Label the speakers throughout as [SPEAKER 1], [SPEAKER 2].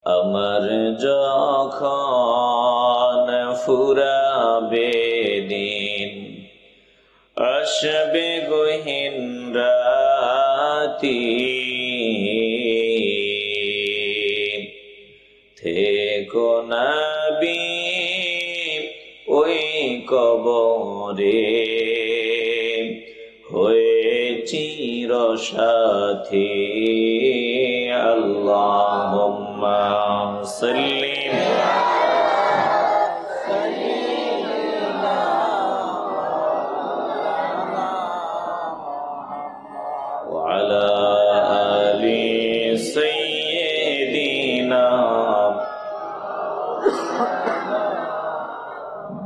[SPEAKER 1] আমার যখন ফুরাবে দিন, আসবে গহীন রাতি, থেকো নবী ওই কবরে, হয়ে চিরসাথী। আল্লাহুম্মা সাল্লি ওয়ালা আলি সাইয়্যিদিনা।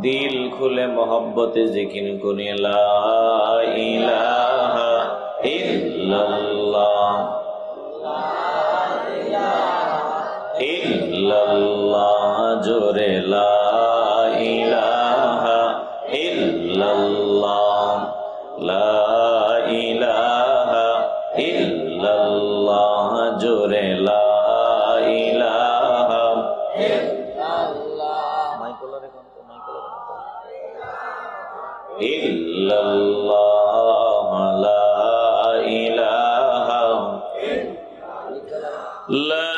[SPEAKER 1] দিল খুলে মোহব্বতে জিকির করি লা ইলাহা ইল্লাল্লাহ, ইল্লাল্লাহ জোরে লা ইলাহা ইল্লাল্লাহ, লা ইলাহা ইল্লাল্লাহ জোরে লা ইলাহা ইল্লাল্লাহ, লা ইলাহা লা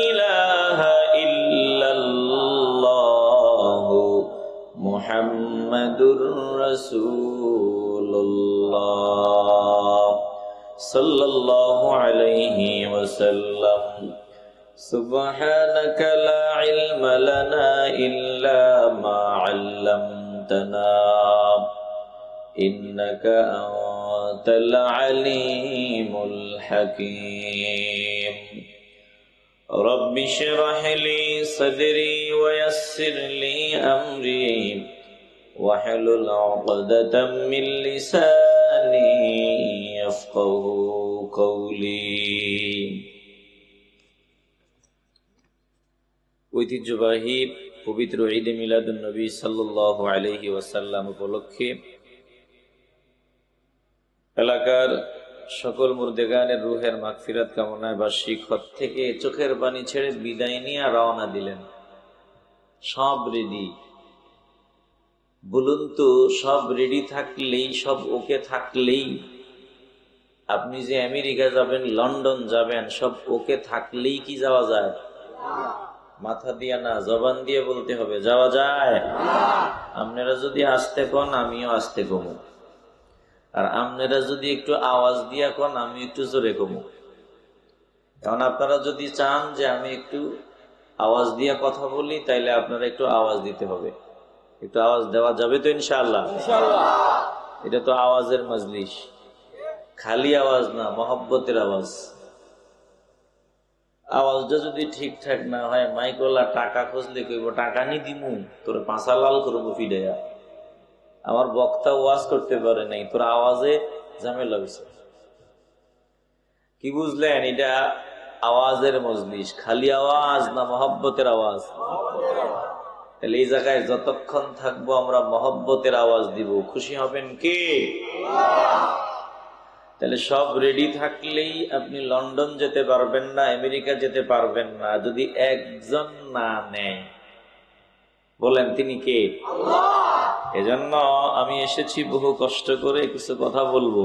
[SPEAKER 1] ইলাহা ইল্লাল্লাহ মুহাম্মাদুর রাসূলুল্লাহ সাল্লাল্লাহু আলাইহি ওয়াসাল্লাম। সুবহানাকা লা ইলমা লানা ইল্লা মা আল্লামতানা ইন্নাকা আনতাল আলিমুল হাকীম। রব্বি ইশরাহ লি সাদরি ওয়া ইয়াসসির লি আমরি ওয়াহলুল উকদাতাম মিন লিসানি ইয়াফকাহু কওলি। ঐতিহ্যবাহী পবিত্র ঈদে মিলাদুন নবী সাল্লাল্লাহু আলাইহি ওয়াসাল্লাম উপলক্ষে এলাকার সকল মুর্দেগানের রুহের মাগফিরাত কামনায় বার্ষিক হজ থেকে চোখের পানি ছেড়ে বিদায় নিয়ে রওনা দিলেন। সব রেডি, বলুন তো সব রেডি থাকলেই, সব ওকে থাকলেই, আপনি যে আমেরিকা যাবেন, লন্ডন যাবেন, সব ওকে থাকলেই কি যাওয়া যায়? মাথা দিয়া না, জবান দিয়ে বলতে হবে যাওয়া যায়। আপনারা যদি আসতে কন আমিও আসতে কমু, আর আপনারা যদি একটু আওয়াজ দিয়া কন আমি একটু জোরে কমু। কারণ আপনারা যদি চান যে আমি একটু আওয়াজ দিয়া কথা বলি, তাইলে আপনারা একটু আওয়াজ দিতে হবে। একটু আওয়াজ দেওয়া যাবে তো ইনশাআল্লাহ? এটা তো আওয়াজের মজলিস, খালি আওয়াজ না, মহব্বতের আওয়াজ। আওয়াজটা যদি ঠিকঠাক না হয়, মাইকওয়ালা টাকা খুঁজলে কইব টাকা নি দিমু, তোর পাঁচা লাল করবো ফিডাইয়া। আমার বক্তা ওয়াজ করতে পারে নাই, তোর আওয়াজে ঝামেলা হয়েছে। কি বুঝলেন? এটা আওয়াজের মজলিস, খালি আওয়াজ না, মহব্বতের আওয়াজ। তাহলে এই জায়গায় যতক্ষণ থাকবো আমরা মহব্বতের আওয়াজ দিব। খুশি হবেন কে? তাহলে সব রেডি থাকলেই আপনি লন্ডন যেতে পারবেন না, আমেরিকা যেতে পারবেন না, যদি একজন না নেয়। বলেন তিনি কে? এজন্য আমি এসেছি বহু কষ্ট করে, কিছু কথা বলবো।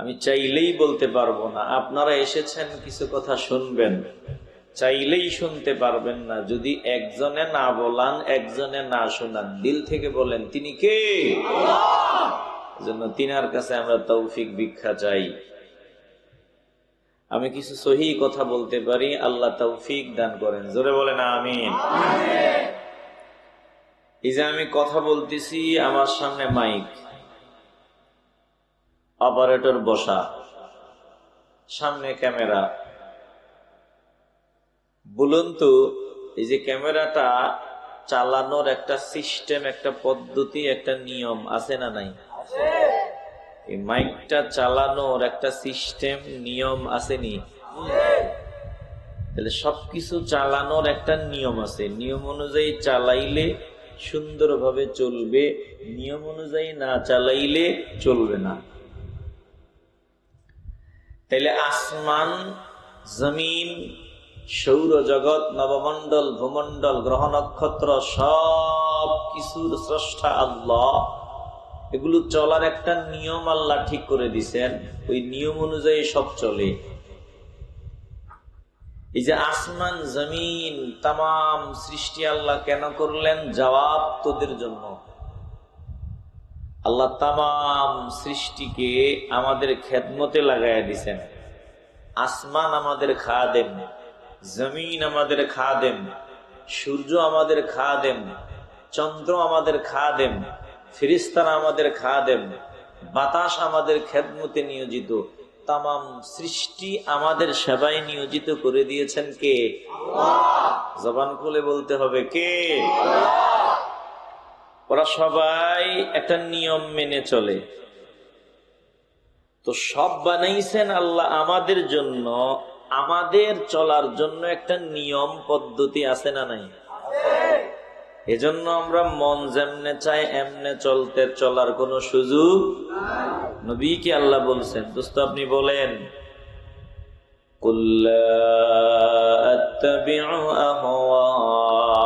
[SPEAKER 1] আমি চাইলেই বলতে পারবো না। আপনারা এসেছেন কিছু কথা শুনবেন, চাইলেই শুনতে পারবেন না যদি একজনে না বলান, একজনে না শোনান। দিল থেকে বলেন তিনি কে? এজন্য তিনার কাছে আমরা তৌফিক ভিক্ষা চাই। আমি কিছু সহি কথা বলতে পারি, আল্লাহ তৌফিক দান করেন। জোরে বলেন আমিন। এই যে আমি কথা বলতেছি, আমার সামনে মাইক, অপারেটর বসা, সামনে ক্যামেরা। বলুন তো এই যে ক্যামেরাটা চালানোর একটা সিস্টেম, একটা পদ্ধতি, একটা নিয়ম আছে না নাই? এই মাইকটা চালানোর একটা সিস্টেম, নিয়ম আসেনি? তাহলে সবকিছু চালানোর একটা নিয়ম আছে, নিয়ম অনুযায়ী চালাইলে সুন্দরভাবে চলবে, নিয়ম অনুযায়ী না চালাইলে চলবে না। তাইলে আসমান, জমিন সৌরজগৎ, নবমণ্ডল, ভূমণ্ডল, গ্রহ নক্ষত্র সব কিছুর স্রষ্টা আল্লাহ। এগুলো চলার একটা নিয়ম আল্লাহ ঠিক করে দিছেন, ওই নিয়ম অনুযায়ী সব চলে। এই যে আসমান জমিন তাম সৃষ্টি আল্লাহ কেন করলেন? জবাব তোদের জন্য। আল্লাহ তাম সৃষ্টিকে আমাদের খেদমতে লাগাইয়া দিছেন। আসমান আমাদের খাদেম, জমিন আমাদের খাদেম, সূর্য আমাদের খাদেম, চন্দ্র আমাদের খাদেম, ফেরেশতারা আমাদের খাদেম, বাতাস আমাদের খেদমতে নিয়োজিত। তামাম সৃষ্টি আমাদের সেবায় নিয়োজিত করে দিয়েছেন কে? জবান খুলে বলতে হবে কে? ওরা সবাই একটা নিয়ম মেনে চলে। তো সব বানাইছেন আল্লাহ আমাদের জন্য, আমাদের চলার জন্য একটা নিয়ম পদ্ধতি আছে না নাই? এজন্য আমরা মন যেমনে চাই এমনে চলার কোন সুযোগ নবীকে আল্লাহ বলছেন। দোস্ত আপনি বলেন, কুল লা আত্তাবিউ আহওয়াকুম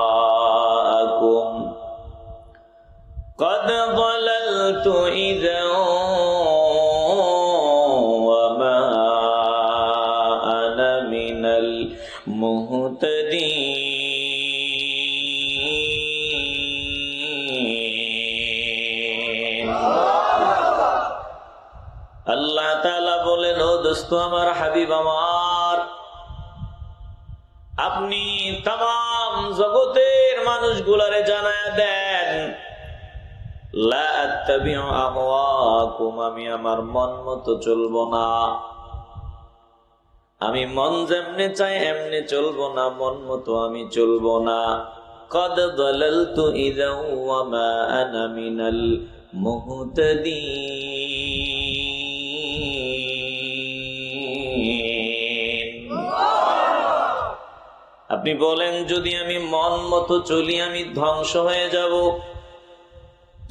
[SPEAKER 1] قد ضللت إذا وما أنا من المهتدين। আল্লাহ তাআলা বলেন, ও দোস্ত আমার, হাবিব আমার, আপনি তাম জগতের মানুষগুলারে জানায়া দেন, লা আত্তাবিউ আহওয়াকুম, আমি আমার মন মতো চলবো না। আমি মন যেমনে চাই এমনে চলবো না, মন মতো আমি চলবো না। কদ দালালতু ইযা ওয়া মা আনা মিনাল মুহতাদিন। আপনি বলেন, যদি আমি মন মতো চলি আমি ধ্বংস হয়ে যাব,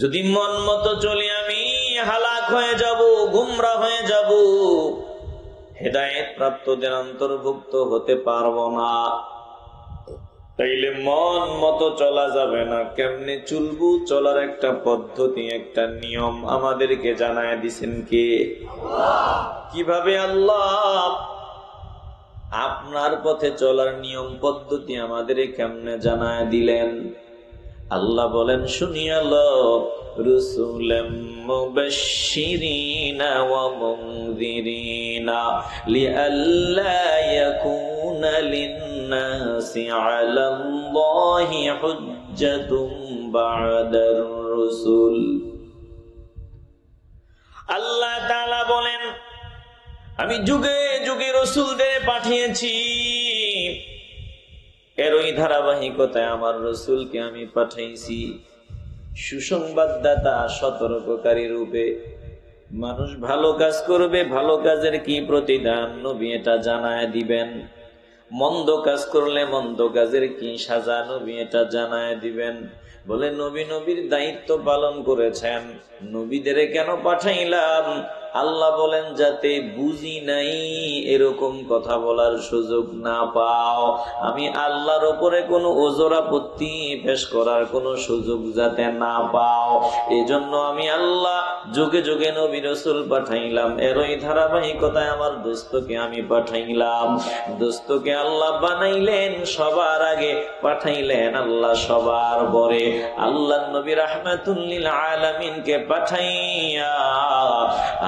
[SPEAKER 1] যদি মন মতো চলি আমি হালাক হয়ে যাব, গুমরা হয়ে যাব, হেদায়েত প্রাপ্তদের অন্তর্ভুক্ত হতে পারবো না। তাইলে মন মতো চলা যাবে না। কেমনে চলবো? চলার একটা পদ্ধতি, একটা নিয়ম আমাদেরকে জানায় দিছেন কে? কিভাবে? আল্লাহ। আপনার পথে চলার নিয়ম পদ্ধতি আমাদের কেমনে জানায় দিলেন? আল্লাহ বলেন, শুনিয়া লও, রুসুলাম মুবাশশিরিনা ওয়া মুনযিরিনা লিআল্লা ইয়াকুনা লিন-নাসি আলাল্লাহি হুজ্জাতুম বা'দার রুসুল। আল্লাহ তাআলা বলেন, আমি যুগে যুগে রাসূলদের পাঠিয়েছি, এর ওই ধারাবাহিকতায় আমার রাসূলকে আমি পাঠাইছি সুসংবাদদাতা, সতর্ককারী রূপে। মানুষ ভালো কাজ করবে, ভালো কাজের কি প্রতিদান নবী এটা জানায় দিবেন। মন্দ কাজ করলে মন্দ কাজের কি সাজা নবী এটা জানায় দিবেন। বলে, নবী নবীর দায়িত্ব পালন করেছেন। নবীদের কেন পাঠাইলাম? আল্লাহ বলেন, যাতে বুঝি নাই এরকম কথা বলার সুযোগ না পাও। আমি আল্লাহর উপরে কোনো ওজর আপত্তি পেশ করার কোনো সুযোগ যাতে না পাও, এজন্য আমি আল্লাহ যুগে যুগে নবী রাসূল পাঠাইলাম। এর ওই ধারাবাহিকতায় আমার দোস্তকে আমি পাঠাইলাম। দোস্তকে আল্লাহ বানাইলেন সবার আগে, পাঠাইলেন আল্লাহ সবার পরে। আল্লাহ নবী রাহমাতুল লিল আলামিনকে পাঠাইয়া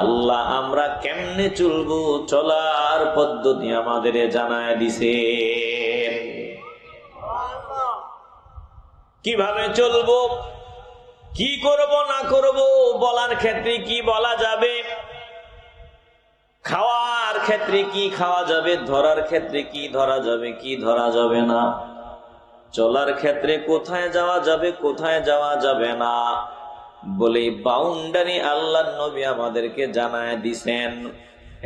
[SPEAKER 1] আল্লাহ আমরা কেমনে চলবো চলার পদ্ধতি আমাদের জানায় দিছে। কিভাবে চলবো, কি করব না করব, বলার ক্ষেত্রে কি বলা যাবে, খাওয়ার ক্ষেত্রে কি খাওয়া যাবে, ধরার ক্ষেত্রে কি ধরা যাবে, কি ধরা যাবে না, চলার ক্ষেত্রে কোথায় যাওয়া যাবে, কোথায় যাওয়া যাবে না, বলে বাউন্ডারি আল্লাহর নবী আমাদেরকে জানায় দিছেন।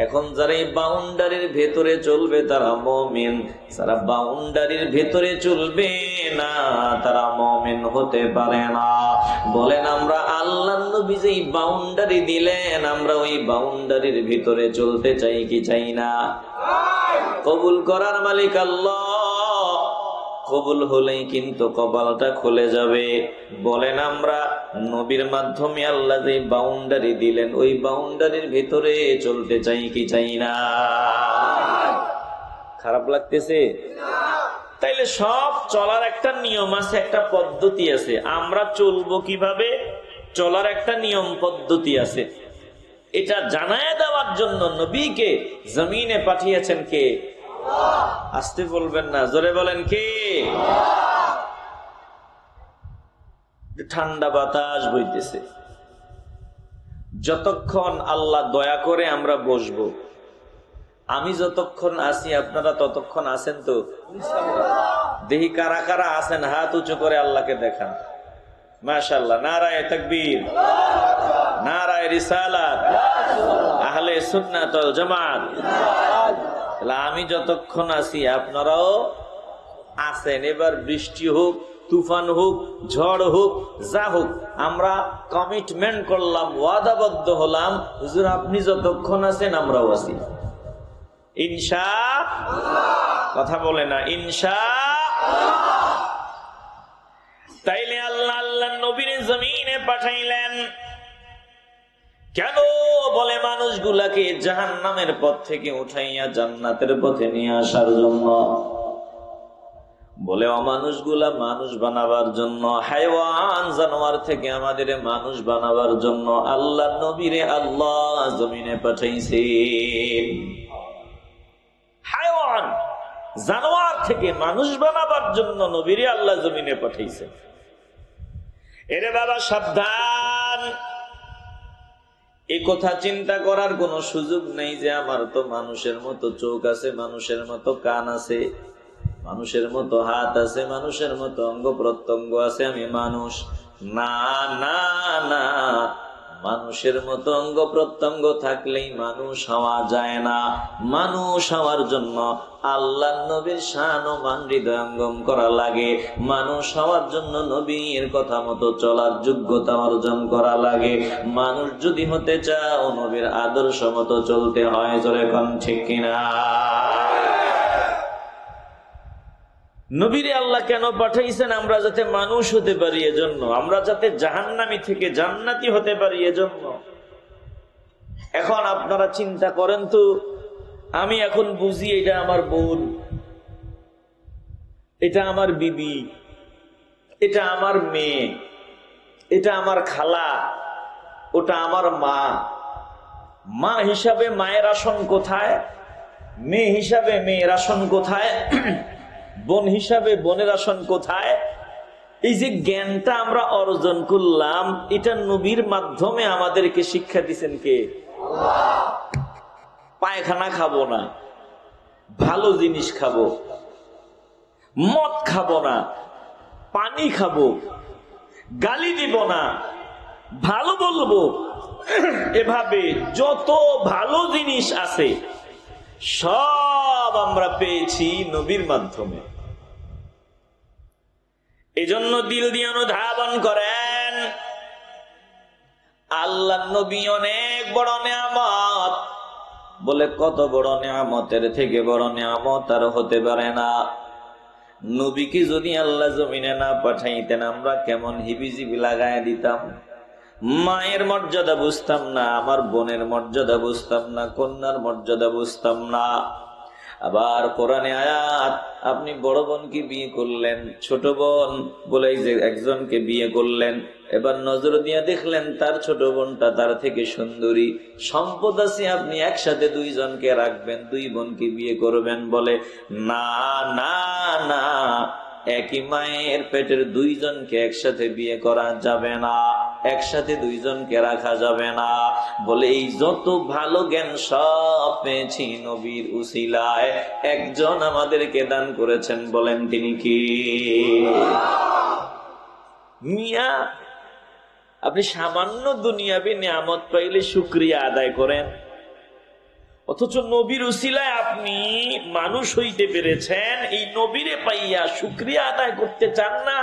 [SPEAKER 1] এখন যারা এই বাউন্ডারির ভেতরে চলবে তারা মুমিন, যারা বাউন্ডারির ভেতরে চলবে না তারা মুমিন হতে পারে না। বলেন, আমরা আল্লাহর নবী যেই বাউন্ডারি দিলেন আমরা ওই বাউন্ডারির ভিতরে চলতে চাই কি চাই না? কবুল করার মালিক আল্লাহ। কবুল হলেই কিন্তু কপালটা খুলে যাবে। বলেন আমরা নবীর মাধ্যমে আল্লাহ যে বাউন্ডারি দিলেন, ওই বাউন্ডারির ভিতরে চলতে চাই কি চাই না? খারাপ লাগতেছে? তাইলে সব চলার একটা নিয়ম আছে, একটা পদ্ধতি আছে। আমরা চলবো কিভাবে, চলার একটা নিয়ম পদ্ধতি আছে। এটা জানায় দেওয়ার জন্য নবীকে জমিনে পাঠিয়েছেন কে? আসতে বলবেন না, জোরে বলেন কে? ঠান্ডা বাতাস বইতেছে, যতক্ষণ আল্লাহ দয়া করে আমরা বসবো, আমি যতক্ষণ আছি আপনারা ততক্ষণ আছেন তো? দেখি কারা কারা আছেন, হাত উঁচু করে আল্লাহকে দেখান। মাশাআল্লাহ, নারায়ে তাকবীর, নারায়ে রিসালাত, আহলে সুন্নাত ওয়াল জামাত। আমি যতক্ষণ আছি আপনারাও আছেন। এবার বৃষ্টি হোক, তুফান হোক, ঝড় হোক, যা হোক, আমরা কমিটমেন্ট করলাম, ওয়াদাবদ্ধ হলাম, হুজুর আপনি যতক্ষণ আছেন আমরাও আছি ইনশাআল্লাহ। কথা বলে না ইনশাআল্লাহ। তাইলে আল্লাহ নবীর জমিনে পাঠাইলেন কেন? বলে মানুষগুলাকে জাহান্নামের পথ থেকে উঠাইয়া জান্নাতের পথে নিয়ে আসার জন্য। বলে অমানুষগুলা মানুষ বানাবার জন্য, হায়ওয়ান জানোয়ার থেকে আমাদের মানুষ বানাবার জন্য আল্লাহ নবীরে আল্লাহ জমিনে পাঠাইছে। হায়ওয়ান জানোয়ার থেকে মানুষ বানাবার জন্য নবীরে আল্লাহ জমিনে পাঠাইছে। এরে বাবা সাবধান, এই কথা চিন্তা করার কোন সুযোগ নেই যে আমার তো মানুষের মতো চোখ আছে, মানুষের মতো কান আছে, মানুষের মতো হাত আছে, মানুষের মতো অঙ্গ প্রত্যঙ্গ আছে, আমি মানুষ। না না না, মানুষের মতো অঙ্গ প্রত্যঙ্গ থাকলেই মানুষ হওয়া যায় না। মানুষ হওয়ার জন্য আল্লাহ নবীর শান ও মান হৃদয়ঙ্গম করা লাগে। মানুষ হওয়ার জন্য নবীর কথা মতো চলার যোগ্যতা অর্জন করা লাগে। মানুষ যদি হতে চাও নবীর আদর্শ মতো চলতে হয়। জোরে কোন ঠিক কিনা? নবীরে আল্লাহ কেন পাঠাইছেন? আমরা যাতে মানুষ হতে পারি এজন্য, আমরা যাতে জাহান্নামী থেকে জান্নাতি হতে পারি এজন্য। এখন আপনারা চিন্তা করেন তো, আমি এখন বুঝি এটা আমার বোন, এটা আমার বিবি, এটা আমার মেয়ে, এটা আমার খালা, ওটা আমার মা। মা হিসাবে মায়ের আসন কোথায়, মেয়ে হিসাবে মেয়ের আসন কোথায়, বোন হিসাবে বোনের আসন কোথায়? এই যে জ্ঞানটা আমরা অর্জন করলাম, এটা নবীর মাধ্যমে আমাদেরকে শিক্ষা দিচ্ছেন কে? পায়খানা খাবো না, ভালো জিনিস খাবো, মদ খাবো না, পানি খাবো, গালি দিব না, ভালো বলবো, এভাবে যত ভালো জিনিস আছে সব আমরা পেয়েছি নবীর মাধ্যমে। এজন্য দিল দিয়ে অনুধাবন করেন, আল্লাহ নবী অনেক বড় নিয়ামত। বলে কত বড় নিয়ামতের থেকে বড় নিয়ামত আর হতে পারে না। নবীকে যদি আল্লাহ জমিনে না পাঠাইতেন আমরা কেমন হিবিজিবি লাগায় দিতাম। মায়ের মর্যাদা বুঝতাম না, আমার বোনের মর্যাদা বুঝতাম না, কন্যার মর্যাদা বুঝতাম না। আবার কোরআনে আয়াত, আপনি বড় বোনকে বিয়ে করলেন, ছোট বোন বলে যে একজনকে বিয়ে করলেন, এবার নজর দিয়ে দেখলেন তার ছোট বোনটা তার থেকে সুন্দরী, সম্পদ আছে, আপনি একসাথে দুইজনকে রাখবেন, দুই বোনকে বিয়ে করবেন। বলে না না না, একই মায়ের পেটের দুইজনকে একসাথে বিয়ে করা যাবে না, একসাথে দুইজনকে রাখা যাবে না। বলে এই যত ভালো জ্ঞান সব পেয়েছি নবীর উসিলায়, একজন আমাদেরকে দান করেছেন, বলেন তিনি কি? মিয়া, আপনি সামান্য দুনিয়াবি নিয়ামত পাইলে শুকরিয়া আদায় করেন, অথচ নবীর উসিলায় আপনি মানুষ হইতে পেরেছেন, এই নবীরে পাইয়া শুকরিয়া আদায় করতে চান না?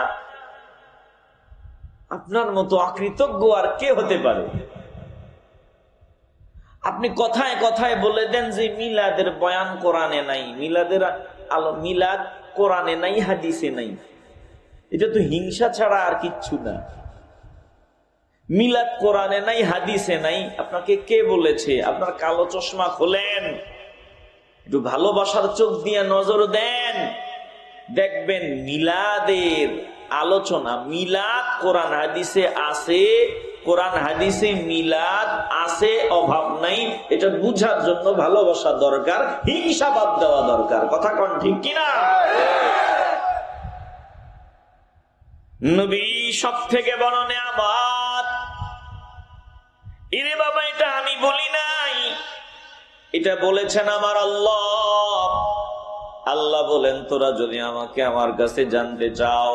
[SPEAKER 1] আপনার মতো অকৃতজ্ঞ আর কে হতে পারে? আপনি কথায় কথায় বলে দেন যে মিলাদের বয়ান কোরআনে নাই, মিলাদ কোরআনে নাই, হাদিসে নাই। এটা তো হিংসা ছাড়া আর কিচ্ছু না। মিলাদ কোরআনে নাই, হাদিসে নাই, আপনাকে কে বলেছে? আপনার কালো চশমা খোলেন, একটু ভালোবাসার চোখ দিয়ে নজর দেন, দেখবেন মিলাদের আলোচনা। মিলাদ কোরআন হাদিসে আছে, কোরআন হাদিসে মিলাদ আছে, অভাব নাই। এটা বুঝার জন্য ভালোবাসা দরকার, হিংসা বাদ দেওয়া দরকার। কথা কোন ঠিক কিনা? নবী সব থেকে বড় নেয়ামত। ইরে বাবা, এটা আমি বলি নাই, এটা বলেছেন আমার আল্লাহ। আল্লাহ বলেন, তোরা যদি আমাকে আমার কাছে জানতে চাও,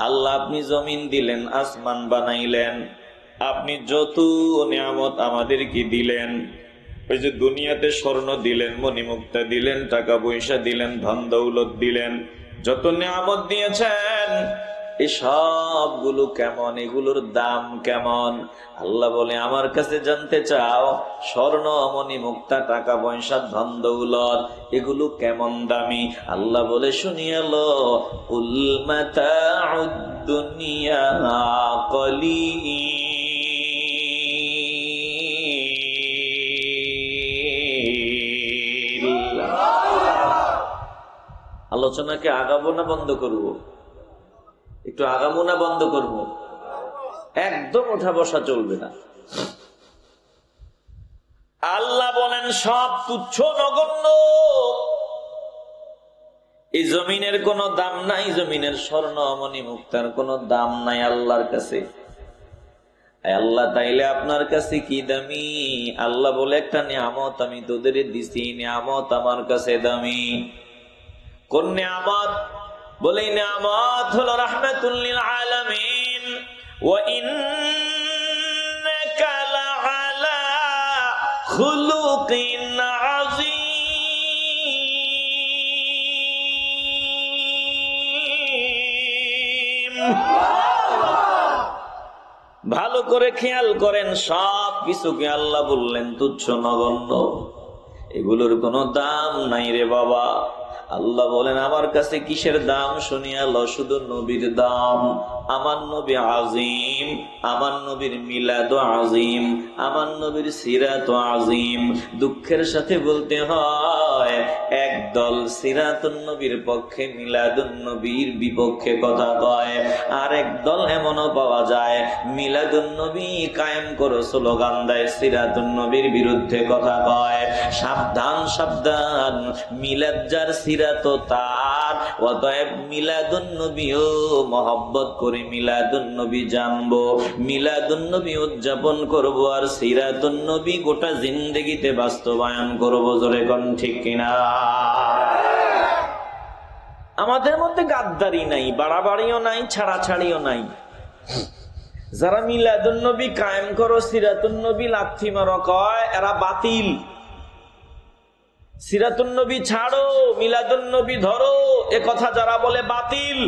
[SPEAKER 1] আল্লাহ আপনি জমিন দিলেন, আসমান বানাইলেন, আপনি যত নিয়ামত আমাদেরকে দিলেন, ওই যে দুনিয়াতে স্বর্ণ দিলেন, মণিমুক্তা দিলেন, টাকা পয়সা দিলেন, ধন দৌলত দিলেন, যত নিয়ামত দিয়েছেন, এই সবগুলো কেমন, এগুলোর দাম কেমন? আল্লাহ বলে, আমার কাছে জানতে চাও, স্বর্ণ মণিমুক্তা টাকা পয়সা ধন দৌলত এগুলো কেমন দামি? আল্লাহ বলে, শুনিয়ে লো, কুল মাতাউদ দুনিয়া কলিল। আলোচনাকে আগাবো না বন্ধ করবো? একটু আগামো না বন্ধ করবো? একদম ওঠা বসা চলবে না। আল্লাহ বলেন, সব তুচ্ছ নগণ্য, এই জমিনের কোনো দাম নাই, জমিনের স্বর্ণ মণিমুক্তার কোনো দাম নাই আল্লাহর কাছে। আল্লাহ তাইলে আপনার কাছে কি দামি? আল্লাহ বলে, একটা নিয়ামত আমি তোদের দিছি, নিয়ামত আমার কাছে দামি। কোন নিয়ামত? বলে, নিয়ামত হলো রাহমাতুল লিল আলামিন। ওয়া ইন্নাকা লাআলা খুলুকিন আযীম। ভালো করে খেয়াল করেন, সব কিছুকে আল্লাহ বললেন তুচ্ছ নগণ্য, এগুলোর কোনো দাম নাই রে বাবা। আল্লাহ বলেন, আমার কাছে কিসের দাম? শুনিয়া লো, শুধু নবীর দাম। আমার নবী আজিম, আমার নবীর মিলাদ আজিম, আমার নবীর সিরাত আজিম। দুঃখের সাথে বলতে হয়, একদল সিরাতুন নবীর পক্ষে, মিলাদুন নবীর বিপক্ষে কথা কয়, আর একদল এমনও পাওয়া যায় মিলাদুন নবী কায়েম করো স্লোগান দেয়, সিরাতুন নবীর বিরুদ্ধে কথা কয়। সাবধান সাবধান, মিলাদ যার সিরাত তার, অতএব মিলাদুন নবীও মহব্বত করে মিলাদুন নবী জানবো, মিলাদুন নবী উদযাপন করবো, আর সিরাতুন নবী গোটা জিন্দেগিতে বাস্তবায়ন করবো। জোরে কোন ঠিক কিনা? আমাদের মধ্যে গাদ্দারি নাই, বাড়াবাড়িও নাই, ছাড়াছাড়িও নাই। যারা মিলাদুন নবী কায়েম করো, সিরাতুন নবী লাথি মারো কয়, এরা বাতিল। সিরাতুন নবী ছাড়ো, মিলাদুন নবী ধরো, এ কথা যারা বলে বাতিল।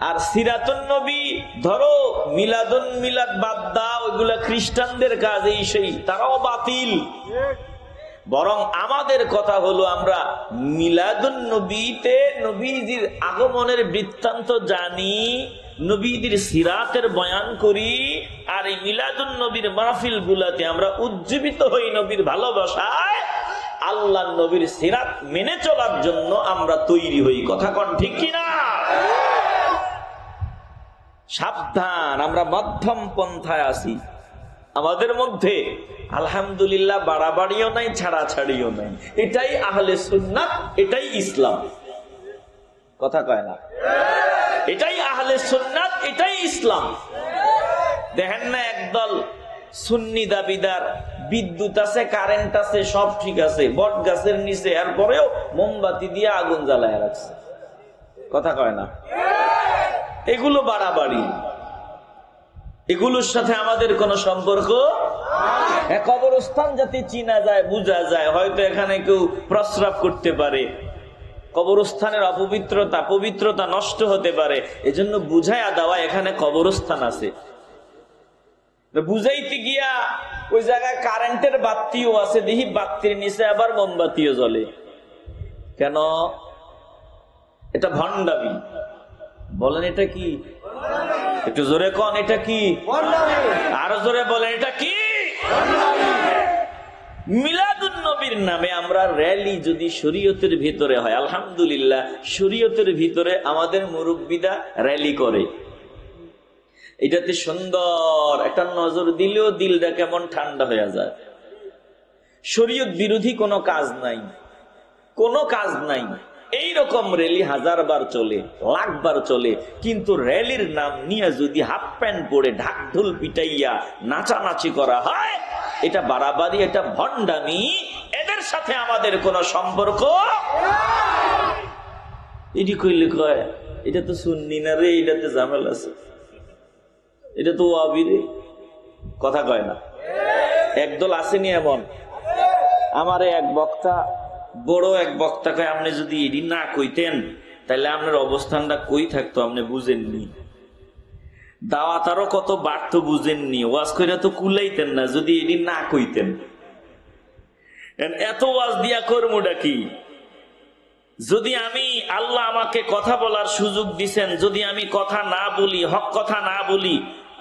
[SPEAKER 1] আর সিরাতুন নবী ধরো, মিলাদ বাদ দাও, ওইগুলা খ্রিস্টানদের কাজ, এই সেই, তারাও বাতিল। বরং আমাদের কথা হলো, আমরা মিলাদুন নবীতে নবীজির আগমনের বৃত্তান্ত জানি, নবীজির সিরাতের বয়ান করি, আর এই মিলাদুন নবীর মাহফিল গুলাতে আমরা উজ্জীবিত হই নবীর ভালোবাসায়। আল্লাহ নবীর সিরাত মেনে চলার জন্য আমরা তৈরি হই। কথা কোন ঠিক কিনা? সাবধান, আমরা মধ্যম পন্থায় আছি। আমাদের মধ্যে আলহামদুলিল্লাহ বাড়াবাড়িও নাই, ছাড়াছাড়িও নাই। এটাই আহলে সুন্নাত, এটাই ইসলাম। কথা কয় না? এটাই আহলে সুন্নাত, এটাই ইসলাম। দেখেন না, একদল সুন্নি দাবিদার, বিদ্যুৎ আছে, কারেন্ট আছে, সব ঠিক আছে, বট গাছের নিচে এরপরেও মোমবাতি দিয়ে আগুন জ্বালায় রাখছে। কথা কয় না? এগুলো বাড়াবাড়ি, এগুলোর সাথে আমাদের কোনো সম্পর্ক। কবরস্থান যাতে চিনা যায়, বোঝা যায়, হয়তো এখানে কেউ প্রস্রাব করতে পারে, কবরস্থানের অপবিত্রতা পবিত্রতা নষ্ট হতে পারে, এজন্য বুঝাইয়া দেওয়া এখানে কবরস্থান আছে। বুঝাইতে গিয়া ওই জায়গায় কারেন্টের বাতিও আছে, দেখি বাতির নিচে আবার মোমবাতিও জ্বলে। কেন? এটা ভণ্ডামি। বলেন এটা কি? একটু জোরে কন, এটা কি? আরো জোরে বলেন, এটা কি? মিলাদুন নবীর নামে আমরা র্যালি যদি শরীয়তের ভিতরে হয়, আলহামদুলিল্লাহ শরীয়তের ভিতরে আমাদের মুরব্বীরা র্যালি করে, এটাতে সুন্দর একটা নজর দিলেও দিলটা কেমন ঠান্ডা হয়ে যায়। শরীয়ত বিরোধী কোনো কাজ নাই, কোনো কাজ নাই। এইরকম র্যালি 1000 বার চলে, লাখ বার চলে, কিন্তু র্যালির নাম নিয়ে যদি হাফ প্যান্ট পরে ঢাক ঢোল পিটাইয়া নাচানাচি করা হয়, এটা বাড়াবাড়ি, এটা ভণ্ডামি। এদের সাথে আমাদের কোনো সম্পর্ক। এটি কইলে কয় এটা তো সুন্নি না রে, এটাতে ঝামেলা আছে, এটা তো ওয়াহাবি রে, কথা কয় না। একদল আসেনি এমন। আমারে এক বক্তা, বড় এক বক্তা কয়, আপনি যদি এটি না কইতেন তাহলে আপনার অবস্থানটা কই থাকতো, আপনি বুঝেননি। দাওয়াত আরো কত বাড়তো বুঝেননি, ওয়াজ কইরা তো কুলাইতেন না যদি এটি না কইতেন। এত ওয়াজ দিয়া কর্মটা কি? যদি আমি, আল্লাহ আমাকে কথা বলার সুযোগ দিছেন, যদি আমি কথা না বলি, হক কথা না বলি,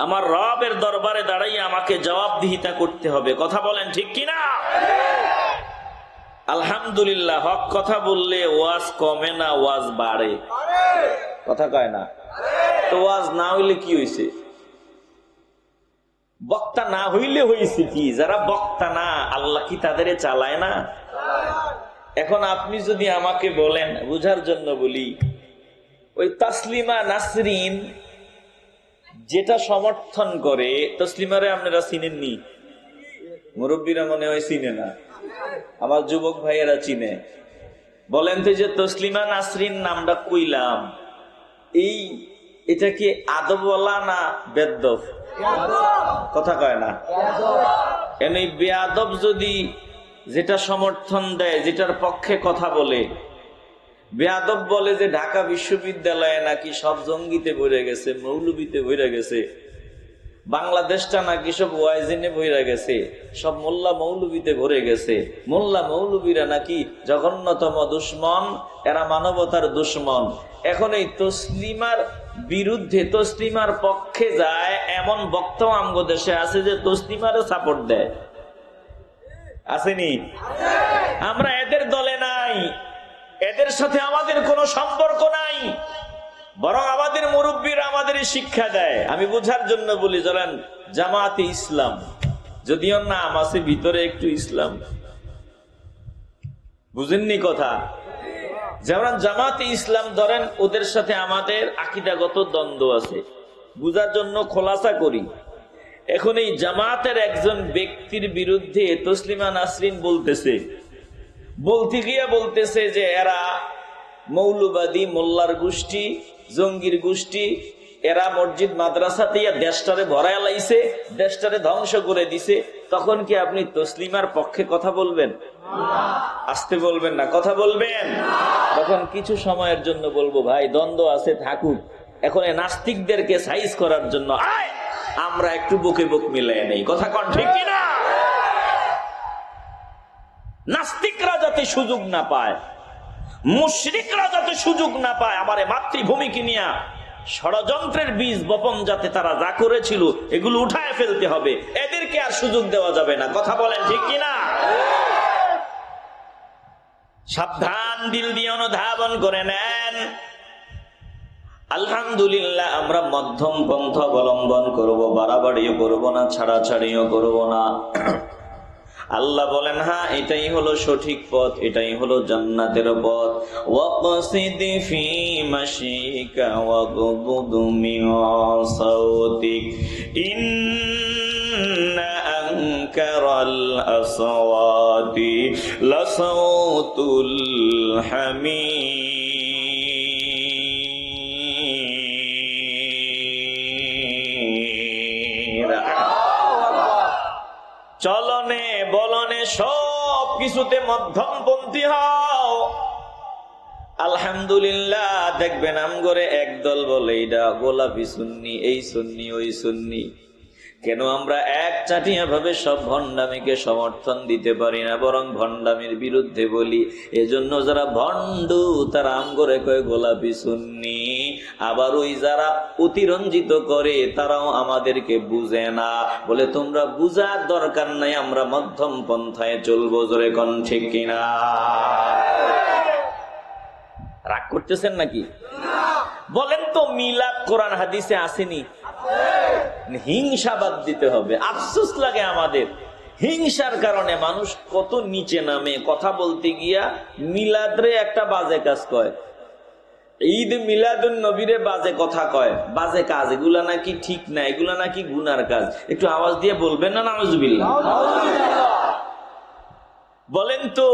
[SPEAKER 1] আমার রবের দরবারে দাঁড়াইয়া আমাকে জবাবদিহিতা করতে হবে। কথা বলেন ঠিক কিনা? আলহামদুলিল্লাহ হক কথা বললে ওয়াজ কমে না, ওয়াজ বাড়ে। কথা কয় না? তো ওয়াজ না হইলে কি হইছে? বক্তা না হইলে হইছে কি? যারা বক্তা না, আল্লাহ কি তাদের চালায় না? এখন আপনি যদি আমাকে বলেন, বুঝার জন্য বলি, ওই তাসলিমা নাসরিন যেটা সমর্থন করে, তসলিমারে আপনারা চিনেননি? মুরব্বীরা মনে হয় চিনে না, আমার যুবক ভাইয়েরা চিনে। বলেন তো, যে তসলিমা নাসরিন নামটা কইলাম, এটা কি আদবওয়ালা না বেদব? কথা কয় না। এই বেয়াদব যদি যেটা সমর্থন দেয়, যেটার পক্ষে কথা বলে, বেয়াদব বলে যে ঢাকা বিশ্ববিদ্যালয়ে নাকি সব জঙ্গিতে ভরে গেছে, মৌলবীতে ভরে গেছে, বাংলাদেশটা নাকি সব ওয়াইজিনে ভরে গেছে, সব মোল্লা মৌলবীতে ভরে গেছে, মোল্লা মৌলবীরা নাকি জঘন্যতম দুশ্মন, এরা মানবতার দুশ্মন। এখন এই তসলিমার বিরুদ্ধে, তসলিমার পক্ষে যায় এমন বক্তা আমগো দেশে আছে যে তসলিমারও সাপোর্ট দেয়। আসেনি? আমরা এদের দলে নাই, এদের সাথে আমাদের কোনো সম্পর্ক নাই, বরং আমাদের মুরব্বীরা আমাদের শিক্ষা দেয়। আমি বোঝার জন্য বলি, চলেন জামাতে ইসলাম, যদিও নাম আছে ভিতরে একটু ইসলাম, বুঝেননি কথা? যেমন জামাতে ইসলাম ধরেন, ওদের সাথে আমাদের আকীদাগত দ্বন্দ্ব আছে, বুঝার জন্য খোলাসা করি। এখন এই জামাতের একজন ব্যক্তির বিরুদ্ধে তসলিমা নাসরিন বলতে গিয়ে বলতেছে যে এরা মৌলবাদী, মোল্লার গোষ্ঠী, জঙ্গির গোষ্ঠী, এরা মসজিদ মাদ্রাসাতে দেশটারে ভরায় লাইছে, দেশটারে ধ্বংস করে দিছে। তখন কি আপনি তসলিমার পক্ষে কথা বলবেন? আসতে বলবেন না, কথা বলবেন। তখন কিছু সময়ের জন্য বলবো, ভাই দ্বন্দ্ব আছে, থাকুক। এখন নাস্তিকদেরকে সাইজ করার জন্য আমরা একটু বুকে বুক মিলাই নেই। কথা কন ঠিক কিনা? নাস্তিকরা যাতে সুযোগ না পায়, মুশরিকরা যাতে সুযোগ না পায়, আমার মাতৃভূমিকে নিয়ে ষড়যন্ত্রের বীজ বপন যাতে তারা যা করেছিল এগুলো উঠায় ফেলতে হবে, এদেরকে আর সুযোগ দেওয়া যাবে না। কথা বলেন ঠিক কিনা? সাবধান, দিল দিয়ে অনুধাবন করে নেন। আলহামদুলিল্লাহ আমরা মধ্যম পন্থা অবলম্বন করব, বাড়াবাড়িও করব না, ছাড়াছাড়িও করব না। আল্লাহ বলেন, হ্যাঁ এটাই হলো সঠিক পথ, এটাই হলো জান্নাতের পথ। ওয়াকসিদ ফি মাশিকা ওয়াগদুদ মিন সাওতিক ইন্না আনকারাল আসওয়াতি লাসাউতুল হামির। চলনে বলনে সব কিছুতে মধ্যমপন্থী হও। আলহামদুলিল্লাহ দেখবেন আমগরে একদল বলে এটা গোলাপি সুন্নি, এই সুন্নি, ওই সুন্নি। কেন আমরা এক চাটিয়া ভাবে সব ভণ্ডামিকে সমর্থন দিতে পারি না, বরং ভণ্ডামির বিরুদ্ধে বলি? এজন্য যারা ভণ্ড তারা আমগরে কয় গোলাপি সুন্নি, আবার ওই যারা অতিরঞ্জিত করে তারাও আমাদেরকে বুঝে না, বলে তোমরা বুঝার দরকার নাই, আমরা মধ্যম পন্থায় চলবো। জোরে কোন ঠিক কিনা? রাগ করতেছেন নাকি? বলেন তো, মিলাদ কোরআন হাদিসে আসেনি? হিংসা বাদ দিতে হবে। আফসোস লাগে আমাদের, হিংসার কারণে মানুষ কত নিচে নামে। কথা বলতে গিয়া মিলাদরে একটা বাজে কাজ কয়, ঈদ মিলাদুন নবীরে বাজে কথা কয়, বাজে কাজ। এগুলা নাকি ঠিক না, এগুলা নাকি গুনার কাজ। একটু আওয়াজ দিয়ে বলবেন না নাউজুবিল্লাহ? বলেন তো,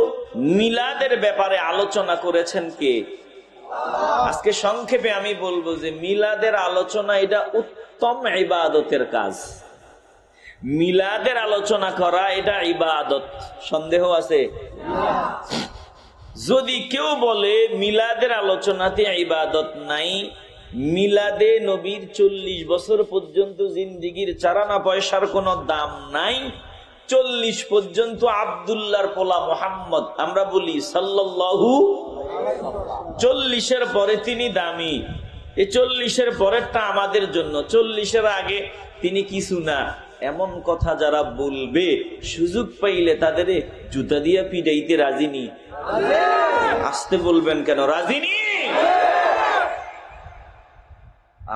[SPEAKER 1] মিলাদের ব্যাপারে আলোচনা করেছেন কে? আজকে সংক্ষেপে আমি বলবো যে মিলাদের আলোচনা এটা উত্তম ইবাদতের কাজ। মিলাদের আলোচনা করা এটা ইবাদত। সন্দেহ আছে? যদি কেউ বলে মিলাদের আলোচনাতে ইবাদত নাই, মিলাদে নবীর 40 বছর পর্যন্ত জিন্দিগির চারানা পয়সার কোনো দাম নাই, 40 পর্যন্ত আব্দুল্লাহর পোলা মোহাম্মদ আমরা বলি সাল্লাল্লাহু, 40-এর পরে তিনি দামি, এই 40-এর পরেরটা আমাদের জন্য, 40-এর আগে তিনি কিছু না, এমন কথা যারা বলবে সুযোগ পাইলে তাদের জুতা দিয়া পিটাইতে রাজিনি। আসতে বলবেন কেন? রাজিনি।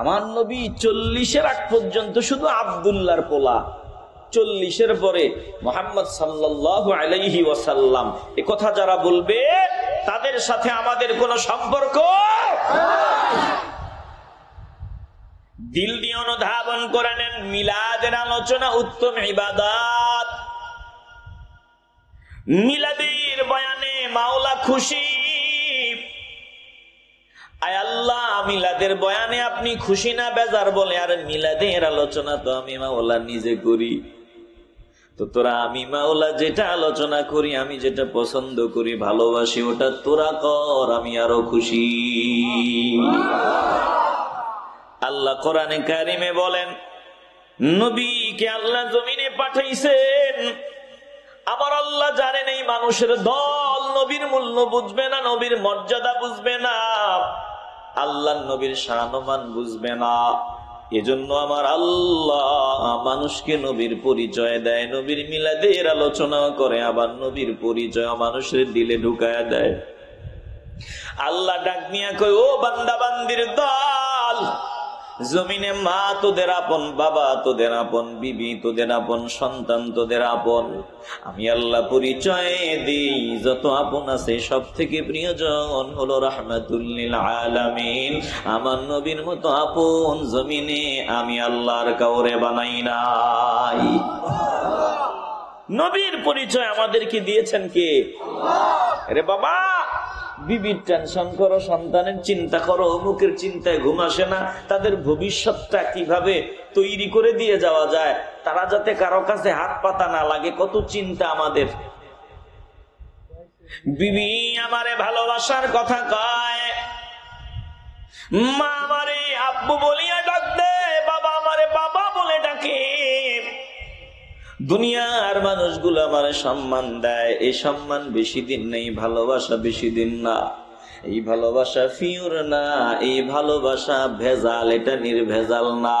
[SPEAKER 1] আমার নবী 40-এর আগ পর্যন্ত শুধু আব্দুল্লাহর পোলা, 40-এর পরে মুহাম্মদ সাল্লাল্লাহু আলাইহি ওয়াসাল্লাম। এ কথা যারা বলবে তাদের সাথে আমাদের কোনো সম্পর্ক। দিল দিয়ে অনুধাবন করে নেন, মিলাদের আলোচনা উত্তম ইবাদত। মিলাদের বয়ানে মাওলা খুশি। আয় আল্লাহ, মিলাদের বয়ানে আপনি খুশি না বেজার? বলে, আর মিলাদের আলোচনা তো আমি মাওলা নিজে করি। তো তোরা আমি মাওলা যেটা আলোচনা করি, আমি যেটা পছন্দ করি ভালোবাসি, ওটা তোরা কর, আমি আরো খুশি। আল্লাহ কোরআনে কারিমে বলেন, নবীকে আল্লাহ জমিনে পাঠাইছেন। আমার আল্লাহ জানেন এই মানুষের দল নবীর মূল্য বুঝবে না, নবীর মর্যাদা বুঝবে না, আল্লাহ নবীর শানমান বুঝবে না। এজন্য আমার আল্লাহ মানুষকে নবীর পরিচয় দেয়, নবীর মিলাদের আলোচনা করে, আবার নবীর পরিচয় মানুষের দিলে ঢুকায় দেয়। আল্লাহ ডাক নিয়া কয়, ও বান্দা বান্দির দল, জমিনে মা তোদের আপন, বাবা তোদের আপন, বিবি তোদের আপন, সন্তান তোদের আপন। আমি আল্লাহ পরিচয় দিই, যত আপন আছে সব থেকে প্রিয়জন হলো রাহমাতুল লিল আলামিন। আমার নবীর মতো আপন জমিনে আমি আল্লাহর কাউরে বানাই নাই। নবীর পরিচয় আমাদেরকে দিয়েছেন কে? আরে বাবা, বিবির টেনশন করো, সন্তানের চিন্তা করো, অমুকের চিন্তায় ঘুম আসে না, তাদের ভবিষ্যৎটা কিভাবে তৈরি করে দিয়ে যাওয়া যায়, তারা যাতে কারো কাছে হাত পাতা না লাগে, কত চিন্তা আমাদের। বিবি আমারে ভালোবাসার কথা কয়, মা আমারে আব্বু বলিয়া ডাক দে, বাবা আমারে বাবা বলে ডাকে। দুনিয়ার মানুষগুলো আমার সম্মান দেয়, এই সম্মান বেশি দিন নেই, ভালোবাসা বেশি দিন না। এই ভালোবাসা ফিউর না, এই ভালোবাসা ভেজাল, এটা নির্ভেজাল না।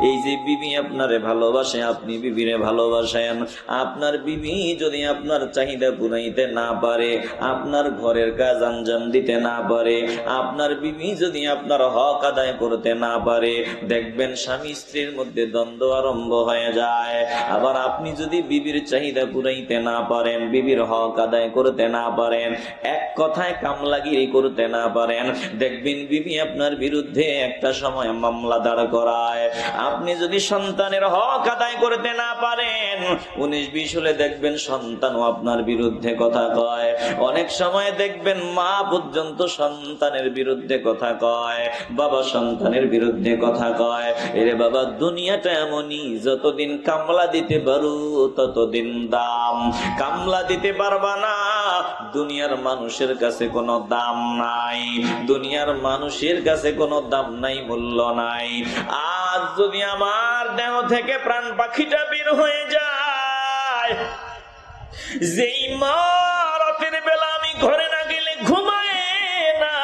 [SPEAKER 1] এই যে বিবি আপনারে ভালোবাসে, আপনি বিবিরে ভালোবাসেন, আপনার বিবি যদি আপনার চাহিদা পুরাইতে না পারে, আপনার ঘরের কাজ আঞ্জাম দিতে না পারে, আপনার বিবি যদি আপনার হক আদায় করতে না পারে, দেখবেন স্বামী স্ত্রীর মধ্যে দ্বন্দ্ব আরম্ভ হয়ে যায়। আবার আপনি যদি বিবির চাহিদা পুরাইতে না পারেন, বিবির হক আদায় করতে না পারেন, এক কথায় কামলাগিরি করতে না পারেন, দেখবেন বিবি আপনার বিরুদ্ধে একটা সময় মামলা দাঁড় করায়। আপনি যদি সন্তানের হক আদায় করতে না পারেন, 19-20 হলে দেখবেন সন্তানও আপনার বিরুদ্ধে কথা কয়। অনেক সময় দেখবেন মা পর্যন্ত সন্তানের বিরুদ্ধে কথা কয়, বাবা সন্তানের বিরুদ্ধে কথা কয়। এরে বাবা, দুনিয়াটা এমনই, যতদিন কামলা দিতে পারো ততদিন দাম। কামলা দিতে পারবা না, দুনিয়ার মানুষের কাছে কোনো দাম নাই, দুনিয়ার মানুষের কাছে কোনো দাম নাই, মূল্য নাই। আজ যদি আমার দেহ থেকে প্রাণ পাখিটা বের হয়ে যায়, যেই মা রাতের বেলা আমি ঘরে না গেলে ঘুমায় না,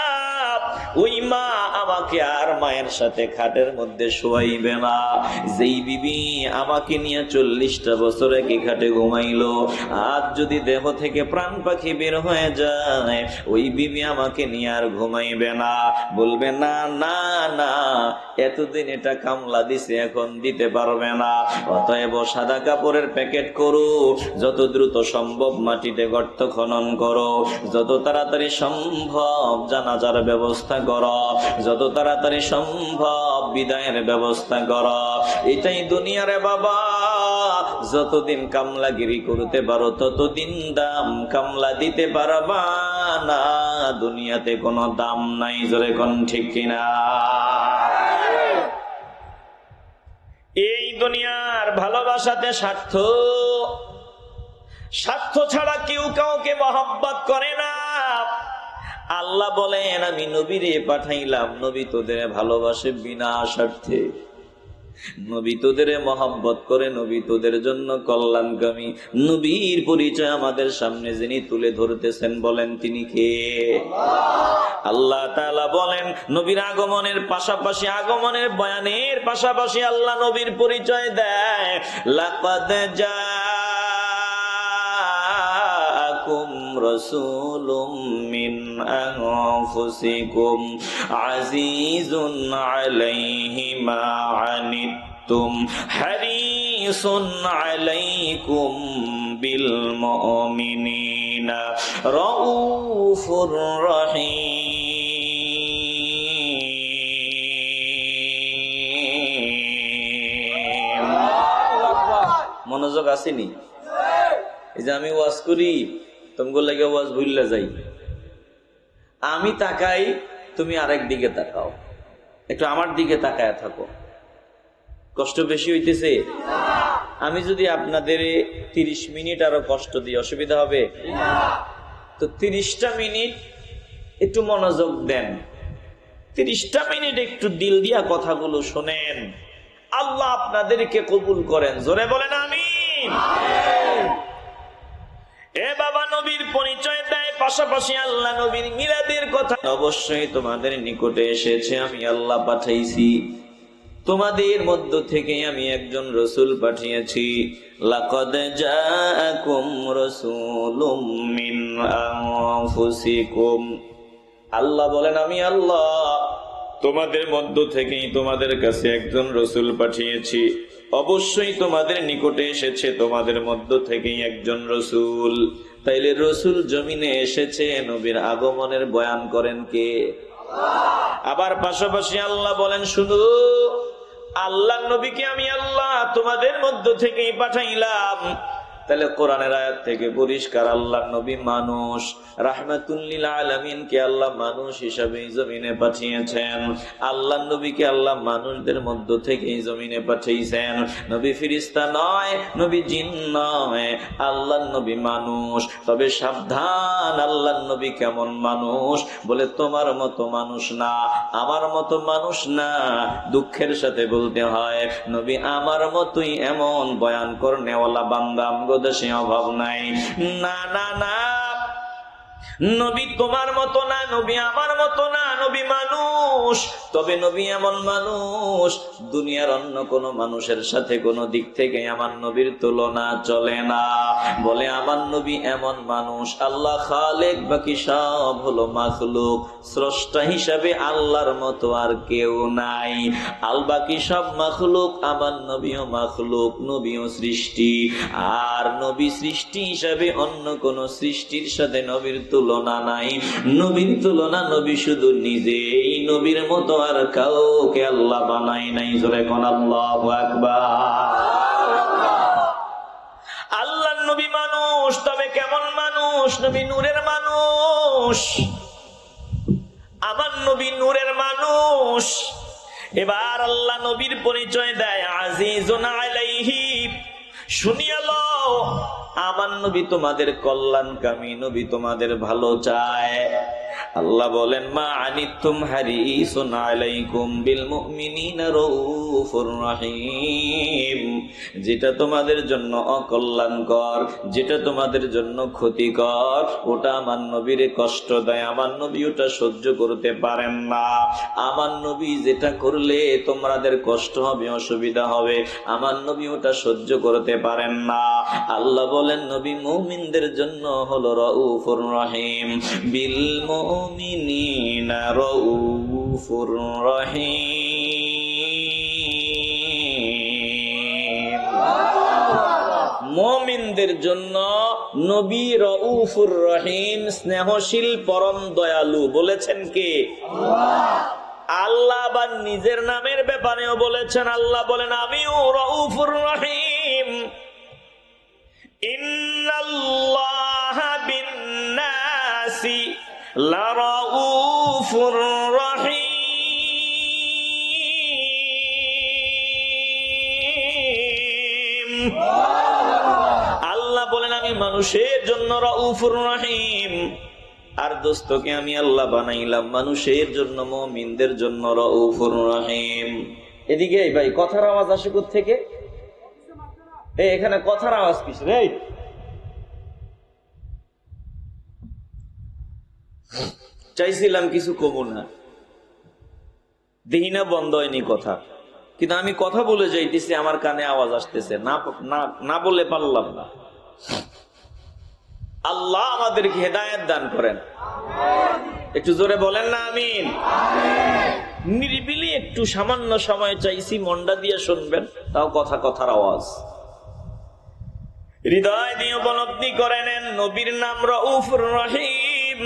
[SPEAKER 1] ওই মা আমাকে আর মায়ের সাথে খাটের মধ্যে শোয়াইবে না। যেই বিবি আমাকে নিয়ে 40টা বছর একই খাটে ঘুমাইলো, আজ যদি দেহ থেকে প্রাণ পাখি বের হয়ে যায়, ওই বিবি আমাকে নিয়ে আর ঘুমাইবে না, বলবে না না না, এতদিন এটা কামলা দিছে, এখন দিতে পারবে না। অতএব সাদা কাপড়ের প্যাকেট করো, যত দ্রুত সম্ভব মাটিতে গর্ত খনন করো, যত তাড়াতাড়ি সম্ভব জানাজার ব্যবস্থা করো, যত তাড়াতাড়ি সম্ভব বিদায়ের ব্যবস্থা করো। এটাই দুনিয়ারে বাবা, যতদিন কামলাগিরি করতে পারো ততদিন দাম, কামলা দিতে পারবা না, দুনিয়াতে কোনো দাম নাই। জোরে কোন ঠিক কিনা? এই দুনিয়ার ভালোবাসাতে স্বার্থ, স্বার্থ ছাড়া কেউ কাউকে মহব্বত করে না। আল্লাহ বলেন, আমি নবীরে পাঠাইলাম, নবী তোদের ভালোবাসে বিনা স্বার্থে, নবী তোদের মহব্বত করে, নবী তোদের জন্য কল্যাণকামী। নবীর পরিচয় আমাদের সামনে যিনি তুলে ধরতেছেন, বলেন তিনি কে? আল্লাহ তাআলা বলেন, নবীর আগমনের পাশাপাশি, আগমনের বয়ানের পাশাপাশি আল্লাহ নবীর পরিচয় দেয়। লাকাদ জাআকুম রাসূলুম মিন আনফুসিকুম আজিজুন আলাইহি মা আনিতুম হারিসুন আলাইকুম বিল মুমিনিনা রাউফুর রহিম। মনোযোগ আসেনি? এই যে আমি ওয়াজ করি, তোমাকে লাগে ওয়াজ ভুললে যাই, আমি তাকাই, তুমি আরেক দিকে তাকাও, একটু আমার দিকে তাকায় থাকো। কষ্ট বেশি হইতেছে? আমি যদি আপনাদের 30 মিনিট আরো কষ্ট দিই, অসুবিধা হবে? তো 30টা মিনিট একটু মনোযোগ দেন, 30টা মিনিট একটু দিল দিয়া কথাগুলো শোনেন, আল্লাহ আপনাদেরকে কবুল করেন। জোরে বলেন আমিন। এ বাবা, নবীর পরিচয় দেয়, পাশাপাশি আল্লাহ নবীর মিলাদের কথা। অবশ্যই তোমাদের নিকটে এসেছে, আমি আল্লাহ পাঠাইছি, তোমাদের মধ্য থেকে আমি একজন রসুল পাঠিয়েছি। লাকাদ জাআকুম রাসূলুম মিন আনফুসিকুম। আল্লাহ বলেন, আমি আল্লাহ তোমাদের মধ্য থেকেই তোমাদের কাছে একজন রসুল পাঠিয়েছি। অবশ্যই তোমাদের নিকটে এসেছে তোমাদের মধ্য থেকেই একজন রসুল। তাইলে রসুল জমিনে এসেছে, নবীর আগমনের বয়ান করেন কে? আবার পাশাপাশি আল্লাহ বলেন, শুধু আল্লাহ নবীকে আমি আল্লাহ তোমাদের মধ্য থেকেই পাঠাইলাম। তাহলে কোরআনের আয়াত থেকে পরিষ্কার, আল্লাহ নবী মানুষ, রাহমাতুল লিল আলামিন কে আল্লাহ মানুষ হিসাবে জমিনে পাঠিয়েছেন। আল্লাহ নবীকে আল্লাহ মানুষদের মধ্য থেকে জমিনে পাঠিয়েছেন। নবী ফেরেশতা নয়, নবী জিন নয়, আল্লাহ নবী মানুষ। তবে সাবধান, আল্লাহ নবী কেমন মানুষ? বলে তোমার মতো মানুষ না, আমার মতো মানুষ না। দুঃখের সাথে বলতে হয়, নবী আমার মতোই এমন বয়ান করনেওয়ালা বান্দা দেশে অভাব নাই। না না না, নবী তোমার মতো না, নবী আমার মতো না, নবী মানুষ। তবে নবী এমন মানুষ, দুনিয়ার অন্য কোন মানুষের সাথে কোন দিক থেকে আমার নবীর তুলনা চলে না। বলে আমার নবী এমন মানুষ, আল্লাহ খালেক, বাকি সব হলো মাখলুক। স্রষ্টা হিসাবে আল্লাহর মতো আর কেউ নাই, আল বাকি সব মাখলুক, আমার নবীও মাখলুক, নবীও সৃষ্টি। আর নবী সৃষ্টি হিসাবে অন্য কোন সৃষ্টির সাথে নবীর তুলনা নাই। নবীর তুলনা নবী শুধু নিজেই, নবীর মতো আর কাউকে আল্লাহ বানাই নাই। জোরে কোন আল্লাহু আকবার। আল্লাহ নবী মানুষ, তবে কেমন মানুষ? নবী নূরের মানুষ, আমার নবী নূরের মানুষ। এবার আল্লাহ নবীর পরিচয় দেয়, আজিজুন আলাইহি। শুনিয়া লও, আমার নবী তোমাদের কল্যাণকামী, নবী তোমাদের ভালো চায়। আল্লাহ বলেন মা আনিতুম হারিসুন আলাইকুম বিল মুমিনিনা রাউফুর রহিম, যেটা তোমাদের জন্য অকল্যাণকর, যেটা তোমাদের জন্য ক্ষতিকর, ওটা আমার নবীরে কষ্ট দেয়, আমার নবী ওটা সহ্য করতে পারেন না। আমার নবী যেটা করলে তোমাদের কষ্ট হবে, অসুবিধা হবে, আমার নবী ওটা সহ্য করতে পারেন না। আল্লাহ বলেন নবী মুমিনদের জন্য হলো রাউফুর রহিম, বিল মুমিনিনা রাউফুর রহিম। মুমিনদের জন্য নবী রাউফুর রহিম, স্নেহশীল পরম দয়ালু। বলেছেন কে? আল্লাহ আবার নিজের নামের ব্যাপারেও বলেছেন। আল্লাহ বলেন আমিও রাউফুর রহিম। ইন্নাল্লাহা বিন-নাসি লারাউফুর রহিম। আল্লাহ বলেন আমি মানুষের জন্য রাউফুর রহিম। আর দোস্তকে আমি আল্লাহ বানাইলাম মানুষের জন্য, মুমিনদের জন্য রাউফুর রহিম। এদিকে ভাই কথার আওয়াজ আসে কোথা থেকে? এখানে কথার আওয়াজ কিস রে? চাইছিলাম কিছু কমু না, দেখি না বন্ধ হয়নি কথা, কিন্তু আমি কথা বলে যাইতেছি, আমার কানে আওয়াজ আসতেছে না, না বলে পারলাম না। আল্লাহ আমাদেরকে হেদায়েত দান করেন। একটু জোরে বলেন না আমিন। নিরিবিলি একটু সামান্য সময় চাইছি, মনটা দিয়ে শুনবেন, তাও কথার আওয়াজ হৃদয় দিয়ে উপলব্ধি করে নেন। নবীর নাম রাউফুর রহিম,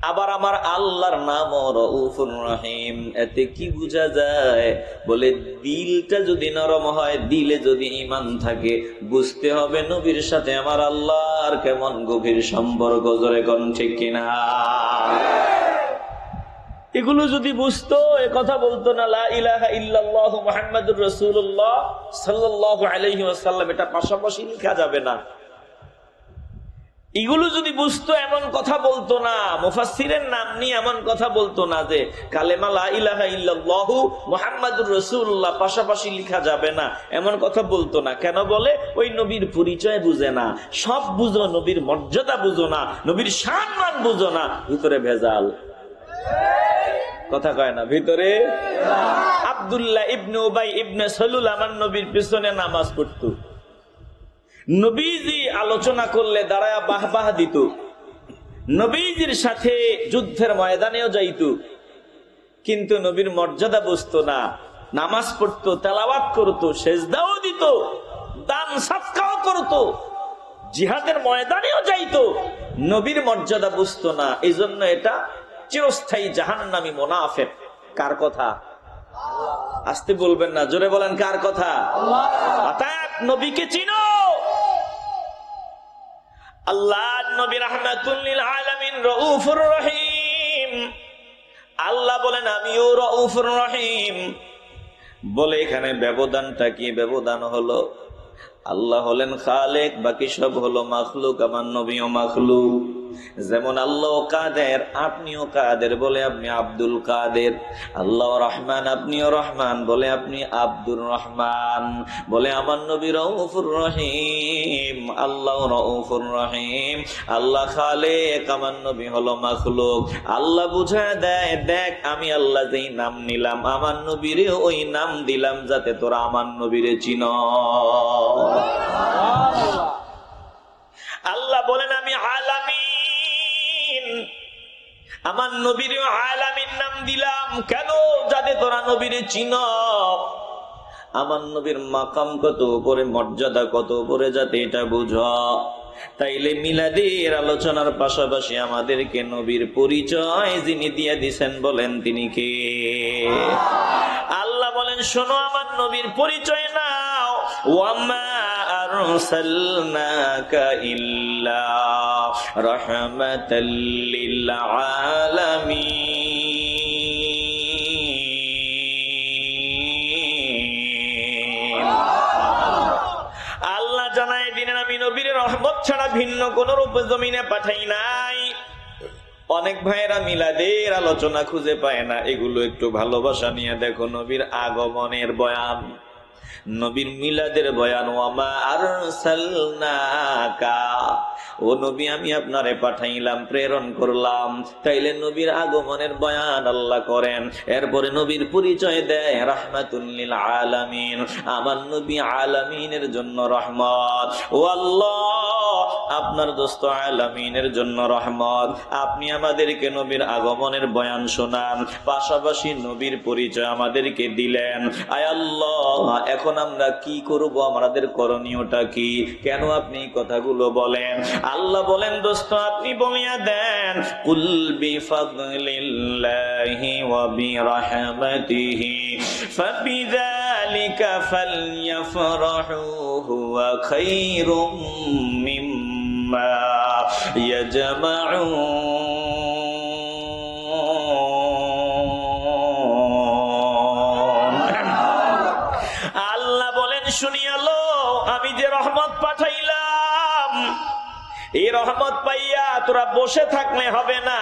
[SPEAKER 1] আবার আমার আল্লাহর নাম রাউফুর রহিম। এতে কি বোঝা যায়? বলে দিলটা যদি নরম হয়, দিলে যদি ঈমান থাকে, বুঝতে হবে নবীর সাথে আমার আল্লাহর কেমন গভীর সম্পর্ক। জোরে কোন ঠিক কিনা? এগুলো যদি বুঝতো, এ কথা বলতো না লা ইলাহা ইল্লাল্লাহু মুহাম্মাদুর রাসূলুল্লাহ সাল্লাল্লাহু আলাইহি ওয়াসাল্লাম, এটা পাশাপাশি লেখা যাবে না। এগুলো যদি বুঝতো, এমন কথা বলতো না, মুফাসসিরের নাম নিয়ে এমন কথা বলতো না যে কালেমা লা ইলাহা ইল্লাল্লাহু মুহাম্মাদুর রাসূলুল্লাহ পাশাপাশি লেখা যাবে না, এমন কথা বলতো না। কেন বলে? ওই নবীর পরিচয় বুঝে না, সব বুঝো, নবীর মর্যাদা বুঝো না, নবীর সম্মান বুঝো না, ভিতরে ভেজাল। কথা কয় না? ভিতরে আব্দুল্লাহ ইবনে উবাই ইবনে সালুল আমার নবীর পিছনে নামাজ পড়তো। নবীজি আলোচনা করলে দাঁড়ায়া বাহবাহ দিত, নবীজির সাথে যুদ্ধের ময়দানেও যাইত, কিন্তু নবীর মর্যাদা বুঝতো না। নামাজ পড়তো, তেলাওয়াত করতো, সেজদাও দিত, দান সাদকাও করতো, জিহাদের ময়দানেও যাইতো, নবীর মর্যাদা বুঝতো না। এই জন্য এটা চিরস্থায়ী জাহান্নামী মুনাফিক। কার কথা? আসতে বলবেন না, জোরে বলেন কার কথা? অতএব নবীকে চিনো। আল্লাহ নবী রাহমাতুল লিল আলামিন রাউফুর রহিম। আল্লাহ বলেন আমিও রাউফুর রহিম। বলে এখানে ব্যবধানটা কি? ব্যবধান হলো আল্লাহ হলেন খালেক, বাকি সব হলো মাখলুক। আমার নবীও মাখলুক। যেমন আল্লাহ কাদের, আপনিও কাদের, বলে আপনি আব্দুল কাদের। আল্লাহ রহমান, আপনিও রহমান, বলে আপনি আব্দুর রহমান। বলে আমার নবী রাউফুর রহিম, আল্লাহ রাউফুর রহিম। আল্লাহ খালেক, আমার নবী হলো মাখলুক। আল্লাহ বুঝায় দেয়, দেখ আমি আল্লাহ যেই নাম নিলাম, আমার নবীরে ওই নাম দিলাম, যাতে তোরা আমার নবীরে চিনো। আল্লাহ বলেন আমি আলামিন, আমার নবীর আলামিন নাম দিলাম। কেন? যাতে তোরা নবীরে চিনো। আমার নবীর মাকাম কত উপরে, মর্যাদা কত উপরে, যাতে এটা বুঝো। তাইলে মিলাদের আলোচনার পাশাপাশি আমাদেরকে নবীর পরিচয় যিনি দিয়ে দিছেন, বলেন তিনি কে? আল্লাহ বলেন শোনো, আমার নবীর পরিচয় নাও। ওয়ামা আরসালনাকা ইল্লা রাহমাতাল লিল আলামিন। আল্লাহ জানায় দিলেন আমি নবীর রহমত ছাড়া ভিন্ন কোন রূপে জমিনে পাঠাই নাই। অনেক ভাইয়েরা মিলাদের আলোচনা খুঁজে পায় না, এগুলো একটু ভালোবাসা নিয়ে দেখো। নবীর আগমনের বয়ান, নবীর মিলাদের বয়ান। ওয়ামা আরসালনাকা, ও নবী আমি আপনারে পাঠাইলাম, প্রেরণ করলাম। তাইলে নবীর আগমনের বয়ান আল্লাহ করেন। এরপরে নবীর পরিচয় দেয় রাহমাতুল লিল আলামিন, আমার নবী আলামিনের জন্য রহমত। ও আল্লাহ, আপনার দোস্ত আলামিনের জন্য রহমত। আপনি আমাদেরকে নবীর আগমনের বয়ান শোনান, পাশাপাশি নবীর পরিচয় আমাদেরকে দিলেন। আয় আল্লাহ, এখন আমরা কি করব? আমাদের করণীয়টা কি? কেন আপনি কথাগুলো বলেন? আল্লাহ বলেন, দোস্ত আপনি বলিয়া দেন, কুল বিফাদলিল্লাহি ওয়া বিরাহমাতিহি ফাবিযালিকা ফালইফরাহু হুয়া খায়রুম মিম্মা ইয়াজমাউন। আল্লাহ বলেন, শুনিয়ালো, আমি যে রহমত পাঠাইলাম, এই রহমত পাইয়া তোরা বসে থাকলে হবে না।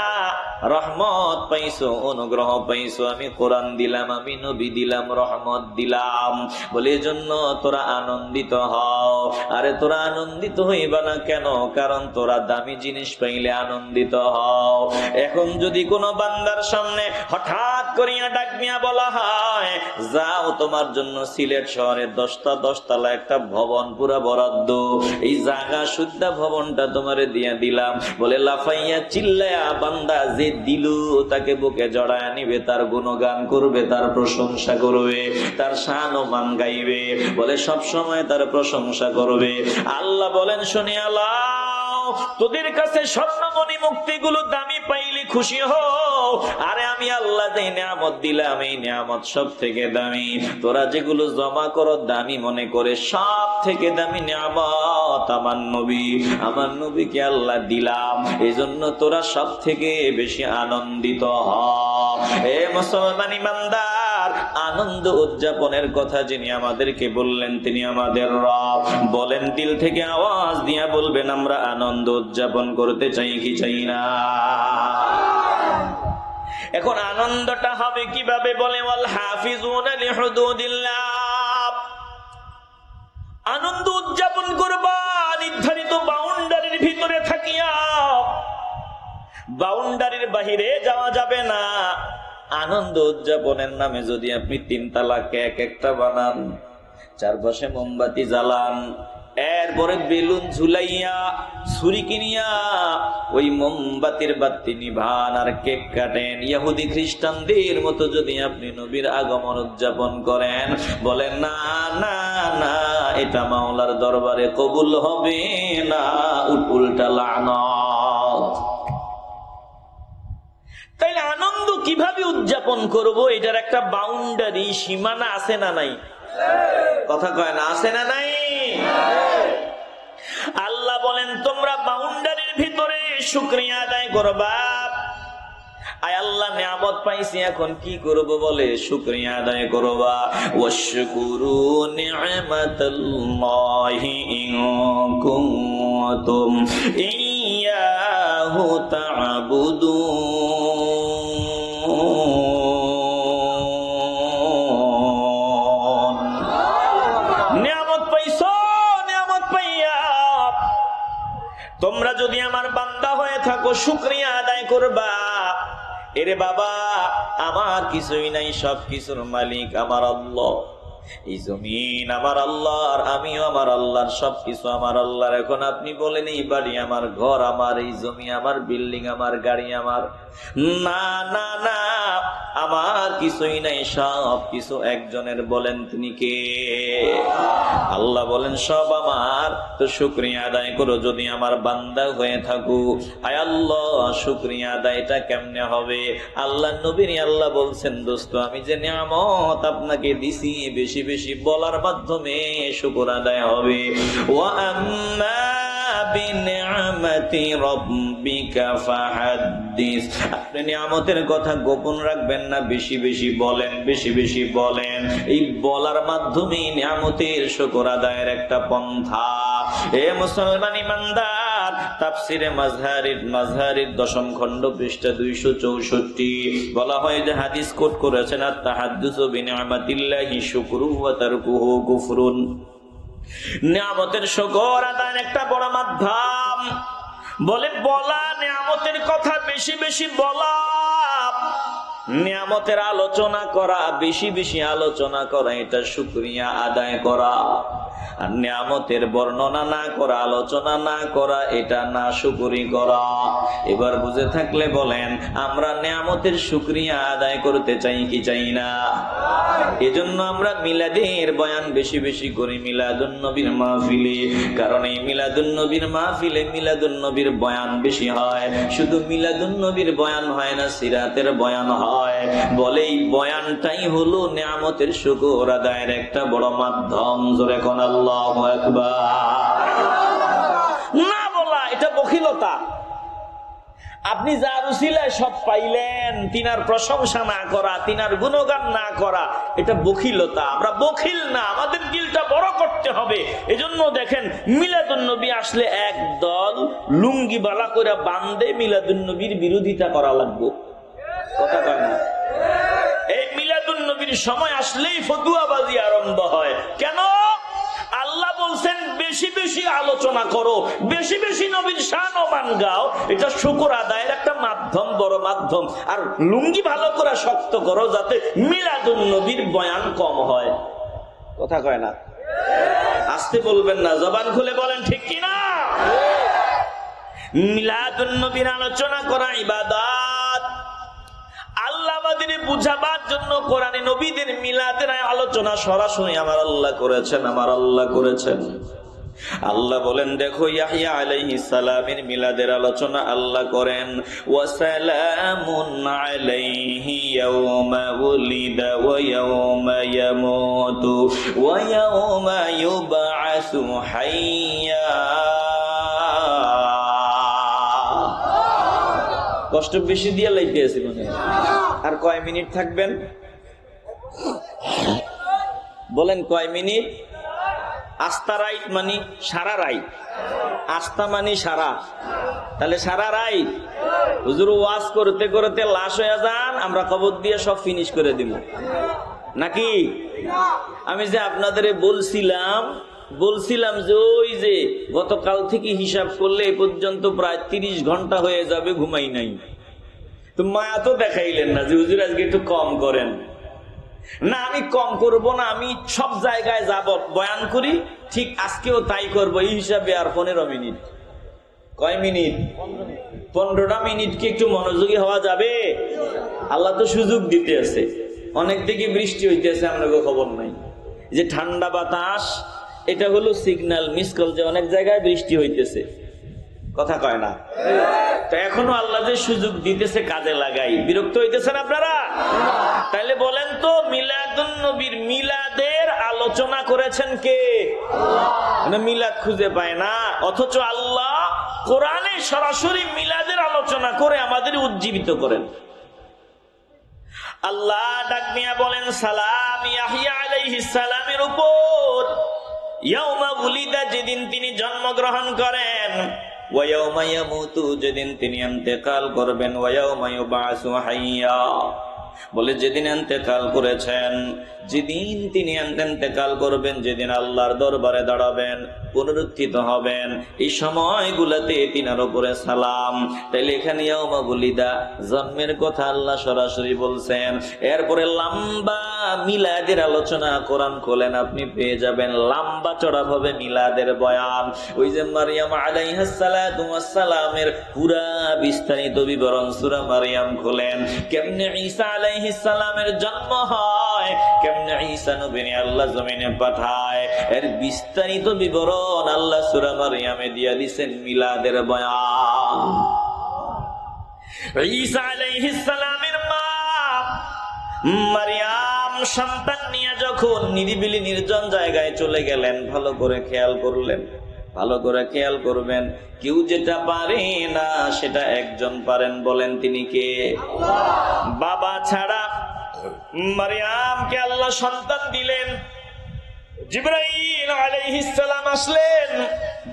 [SPEAKER 1] রহমত পাইছো, অনুগ্রহ পাইছো, আমি কোরআন দিলাম, আমি নবী দিলাম, রহমত দিলাম, বলে এজন্য তোরা আনন্দিত হও। আরে তোরা আনন্দিত হইবা না কেন? কারণ তোরা দামি জিনিস পাইলে আনন্দিত হও। এখন যদি কোনো বান্দার সামনে হঠাৎ করিয়া ডাক মিয়া বলা হয়, যাও তোমার জন্য সিলেট শহরে 10 তলা একটা ভবন পুরা বরাদ্দ, এই জায়গা শুদ্ধা ভবনটা তোমারে দিয়া দিলাম, বলে লাফাইয়া চিল্লায়া বান্দা যে দিল তাকে বুকে জড়ায় নিবে, তার গুণগান করবে, তার প্রশংসা করবে, তার শান ও মান গাইবে, বলে সব সময় তার প্রশংসা করবে। আল্লাহ বলেন, শুনিয়া লাও, তোদের কাছে স্বর্ণমণি মুক্তিগুলো দামি পাইলে খুশি হও। আরে আমি আল্লাহ যে নিয়ামত দিলাম, এই নিয়ামত সব থেকে দামি। তোরা যেগুলো জমা করো দামি মনে করে, সব থেকে দামি নিয়ামত আমার নবী, আমার নবীকে আল্লাহ দিলাম, এই জন্য তোরা সব থেকে বেশি আনন্দিত হ। এ মুসলমান ইমানদার, আনন্দ উদযাপনের কথা যিনি আমাদেরকে বললেন তিনি আমাদের রব। বলেন, দিল থেকে আওয়াজ দিয়া বলবেন, আমরা আনন্দ উদযাপন করতে চাই কি চাই না? এখন আনন্দটা হবে কিভাবে? বলে, ওয়াল হাফিজুনা লিহুদুদিল্লাহ, আনন্দ উদযাপন করবা নির্ধারিত বাউন্ডারির ভিতরে থাকিয়া, বাউন্ডারির বাহিরে যাওয়া যাবে না। আনন্দ উদযাপনের নামে যদি আপনি 3 তালা কেক একটা বানান, চারপাশে মোমবাতি জ্বালান, এরপরে বেলুন ঝুলাইয়া ছুরি কিনিয়া ওই মোমবাতির বাতি নিভান আর কেক কাটেন, ইহুদি খ্রিস্টানদের মতো যদি আপনি নবীর আগমন উদযাপন করেন, বলেন না না না, এটা মাওলার দরবারে কবুল হবে না, উল্টা লানত। তাইলে আনন্দ কিভাবে উদযাপন করব? এটার একটা বাউন্ডারি, সীমানা আছে না নাই? কথা কয় না, আছে না নাই? আল্লাহ বলেন, তোমরা বাউন্ডারির ভিতরে শুকরিয়া আদায় করবা। আয় আল্লাহ নিয়ামত পাইছি, এখন কি করব? বলে শুকরিয়া আদায় করবা। ওয়াশকুরু নি'মাতাল্লাহি ইন কুনতুম ইয়াহু তা'বুদুন। নিয়ামত পাইছো, নিয়ামত পাইয়া তোমরা যদি আমার বান্দা হয়ে থাকো, শুকরিয়া আদায় করবা। এরে বাবা, আমার কিছুই নাই, সব কিছুর মালিক আমার আল্লাহ। এই জমিন আমার আল্লাহর, আমিও আমার আল্লাহর, সবকিছু আমার আল্লাহর। এখন আপনি বলেন, এই বাড়ি আমার, ঘর আমার, এই জমি আমার, বিল্ডিং আমার, গাড়ি আমার। না না না, আমার কিছুই নাই, সব কিছু একজনের। বলেন তিনি কে? আল্লাহ বলেন, সব আমার। তো শুকরিয়া আদায় করো যদি আমার বান্দা হয়ে থাকো। আয় আল্লাহ, শুকরিয়া আদায়টা কেমনে হবে? আল্লাহ নবীর আল্লাহ বলছেন, দোস্ত আমি যে নিয়ামত আপনাকে দিছি, বেশি বেশি বলার মাধ্যমে শুকর আদায় হবে। ওয়া আম্মা বিনিআমাতি রাব্বিকা ফাহাদ্দিস, আপনি নিয়ামতের কথা গোপন রাখবেন না, বেশি বেশি বলেন, বেশি বেশি বলেন। এই বলার মাধ্যমে নিয়ামতের শুকর আদায়ের একটা পন্থা। হে মুসলমান ইমানদার, তাফসিরে মাজহারির 10ম খণ্ড পৃষ্ঠা 264 বলা হয় যে হাদিস কোট করেছেন আত-তাহাদ্দুসু বিনি'মাতিল্লাহি শুকরুহু ওয়া তারকুহু কুফরুন। নিয়ামতের শুকর আদায়ের একটা বড় মাধ্যম। বলে বলা, নিয়ামতের কথা বেশি বেশি বলা, নিয়ামতের আলোচনা করা, বেশি বেশি আলোচনা করা, এটা শুকরিয়া আদায় করা। আর নিয়ামতের বর্ণনা না করা, আলোচনা না করা, এটা না শুকরি করা। এবার বুঝে থাকলে বলেন, আমরা নিয়ামতের শুকরিয়া আদায় করতে চাই কি চাই না? এজন্য আমরা মিলাদের বয়ান বেশি বেশি করি মিলাদুন নবীর মাহফিলে। কারণ এই মিলাদুন নবীর মাহফিলে মিলাদুন নবীর বয়ান বেশি হয়। শুধু মিলাদুন নবীর বয়ান হয় না, সিরাতের বয়ান হয়। বলে এই বয়ানটাই হলো নিয়ামতের শুকর আদায়ের একটা বড় মাধ্যম। জোরে কোন আল্লাহু আকবার। না বলা এটা বখিলতা। আপনি যার উসিলায় সব পাইলেন, তিনার প্রশংসা না করা, তিনার গুণগান না করা, এটা বখিলতা। আমরা বখিল না, আমাদের দিলটা বড় করতে হবে। এজন্য দেখেন মিলাদুন নবী আসলে একদল লুঙ্গি বালা করে বান্ধে মিলাদুন নবীর বিরোধিতা করা লাগবে। কথা কয় না? এই মিলাদুন নবীর সময় আসলেই ফতুয়াবাজি আরম্ভ হয়। কেন? আল্লাহ বলছেন বেশি বেশি আলোচনা করো, বেশি বেশি নবীর শান ও মান গাও। এটা শুকর আদায়ের একটা মাধ্যম, বড় মাধ্যম। আর লুঙ্গি ভালো করে শক্ত করো যাতে মিলাদুন নবীর বয়ান কম হয়। কথা কয় না? আসতে বলবেন না, জবান খুলে বলেন ঠিক কিনা? মিলাদুন নবীর আলোচনা করা ইবাদত। আল্লাহ আমাদের বুঝাবার জন্য কোরআনে নবীদের মিলাদের আলোচনা সরাসরি আমার আল্লাহ করেছেন, আমার আল্লাহ করেছেন। আল্লাহ বলেন, দেখো ইয়াহইয়া আলাইহিস সালামের মিলাদের আলোচনা আল্লাহ করেন, ওয়া সালামুন আলাইহি ইয়াওমা উলিদা ওয়া ইয়াওমা ইয়ামুতু ওয়া ইয়াওমা ইউবআসু হাইয়্যা। কষ্ট বেশি দিয়ে লাইতে আছে মনে। আর কয় মিনিট থাকবেন বলেন? কয় মিনিট? আস্তা রাইট মানে সারা রাইট। আস্তা মানে সারা, তাহলে সারা রাইট। হুজুর ওয়াজ করতে করতে লাশ হয়ে যান, আমরা কবর দিয়ে সব ফিনিশ করে দিব নাকি? আমি যে আপনাদের বলছিলাম যে ওই যে গতকাল থেকে হিসাব করলে এ পর্যন্ত প্রায় 30 ঘন্টা হয়ে যাবে ঘুমাই নাই। তো মায়া তো দেখাইলেন না যে হুজুর আজকে একটু কম করেন। না, আমি কম করব না, আমি সব জায়গায় যাব, বয়ান করি, ঠিক আজকেও তাই করব। এই হিসাবে আর 15 মিনিট। কয় মিনিট? 15টা মিনিট কি একটু মনোযোগী হওয়া যাবে? আল্লাহ তো সুযোগ দিতে আছে। অনেক দিকে বৃষ্টি হইতেছে, আপনাকে খবর নাই। যে ঠান্ডা বাতাস, এটা হলো সিগন্যাল, মিস কল যে অনেক জায়গায় বৃষ্টি হইতেছে। কথা কয় না? তো এখনো আল্লাহ যে সুযোগ দিতেছে কাজে লাগাই। বিরক্ত হইতেছেন আপনারা? তাইলে বলেন তো, মিলাদুন নবীর মিলাদের আলোচনা করেছেন কে? মিলাদ খুঁজে পায় না, অথচ আল্লাহ কোরআনে সরাসরি মিলাদের আলোচনা করে আমাদের উজ্জীবিত করেন। আল্লাহ ডাক দিয়া বলেন, সালাম ইয়াহইয়া আলাইহিস সালামের উপর, ইয়াউমা উলিদা, যেদিন তিনি জন্মগ্রহণ করেন, ওয়া ইয়াউমা ইয়ামুতু, যেদিন তিনি ইন্তেকাল করবেন, ওয়া ইয়াউমা ইউবআসু হাইয়্যা। বলে যেদিন ইন্তেকাল করেছেন, যেদিন তিনি ইন্তেকাল করবেন, যেদিন আল্লাহর দরবারে দাঁড়াবেন, পুনরুত্থিত হবেন, এই সময়গুলোতে তিনার উপরে সালাম। তাইলে এখানে ইয়াউমা বুলিদা, জন্মের কথা আল্লাহ সরাসরি বলছেন। এরপরে লম্বা মিলাদের আলোচনা কোরআন খোলেন, আপনি পেয়ে যাবেন লম্বা চড়া ভাবে মিলাদের বয়ান। ওই যে মারিয়াম আলাইহিস সালাতু ওয়াস সালামের পুরা বিস্তারিত বিবরণ সূরা মারিয়াম খোলেন, কেমনে ঈসা আলাইহিস সালামের জন্ম হয়, কেমনে ঈসা নবীকে আল্লাহ জমিনে পাঠায়, এর বিস্তারিত বিবরণ আল্লাহ সূরা মারিয়ামে দিয়া দিবেন মিলাদের বয়ান। ঈসা আলাইহিস সালামের মা মারিয়াম সন্তান নিয়ে যখন নিরিবিলি নির্জন জায়গায় চলে গেলেন, ভালো করে খেয়াল করলেন, ভালো করে খেয়াল করবেন, কেউ যেটা পারে না সেটা একজন পারেন। বলেন তিনি কে? বাবা ছাড়া মারিয়ামকে আল্লাহ সন্তান দিলেন। জিবরাইল আলাইহিস সালাম আসলেন,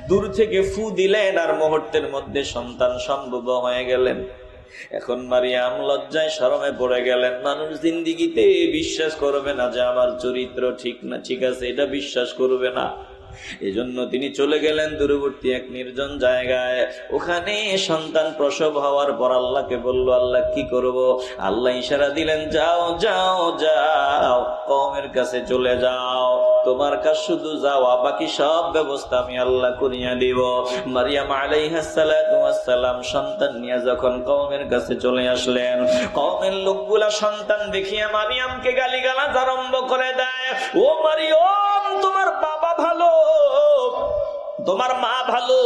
[SPEAKER 1] দূর থেকে ফু দিলেন আর মুহূর্তের মধ্যে সন্তান সম্ভব হয়ে গেলেন। এখন মারিয়াম লজ্জায় শরমে পড়ে গেলেন। মানুষ জিন্দিগিতে বিশ্বাস করবে না যে আমার চরিত্র ঠিক না, ঠিক আছে, এটা বিশ্বাস করবে না। এজন্য তিনি চলে গেলেন দূরবর্তী এক নির্জন জায়গায়। ওখানে সন্তান প্রসব হওয়ার পর আল্লাহকে বলল, আল্লাহ কি করব? আল্লাহ ইশারা দিলেন, যাও যাও যাও, কওমের কাছে চলে যাও, তোমার কাজ শুধু যাওয়া, বাকি সব ব্যবস্থা আমি আল্লাহ করিয়া দিব। মারিয়াম আলাইহিস সালাতু ওয়াস সালাম সন্তান নিয়ে যখন কওমের কাছে চলে আসলেন, কওমের লোকগুলা সন্তান দেখিয়া মারিয়ামকে গালিগালাজ আরম্ভ করে দেয়। ও মারিয়াম, তোমার বাবা ভালো, তোমার মা ভালো,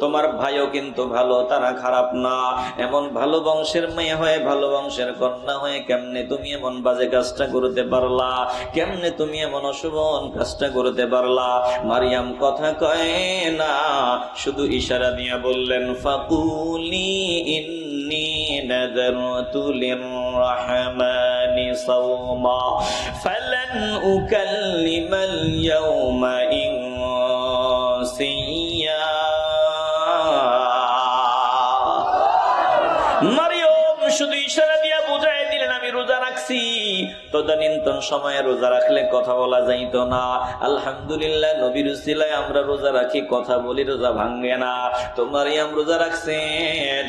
[SPEAKER 1] তোমার ভাইও কিন্তু ভালো, তারা খারাপ না। এমন ভালো বংশের মেয়ে হয়ে, ভালো বংশের কন্যা হয়ে কেমনে তুমি এমন বাজে কাজটা করতে পারলা? কেমনে তুমি এমন অশুভন কাজটা করতে পারলা? মারিয়াম কথা কয় না, শুধু ইশারা দিয়া বললেন, ফাকুলি ইন্নী নাযারতু লিররহমানি সাওমা ফালান উকাল্লিমাল ইয়াওমা ইনসিয়া। মারিয়াম শুধু ইশারা দিয়া বুঝাই দিলেন, আমি রোজা রাখছি। তদানীন্তন সময়ে রোজা রাখলে কথা বলা যাইতো না। আলহামদুলিল্লাহ, নবীর উসিলায় আমরা রোজা রাখি, কথা বলি, রোজা ভাঙ্গে না। তো মারিয়াম রোজা রাখছেন,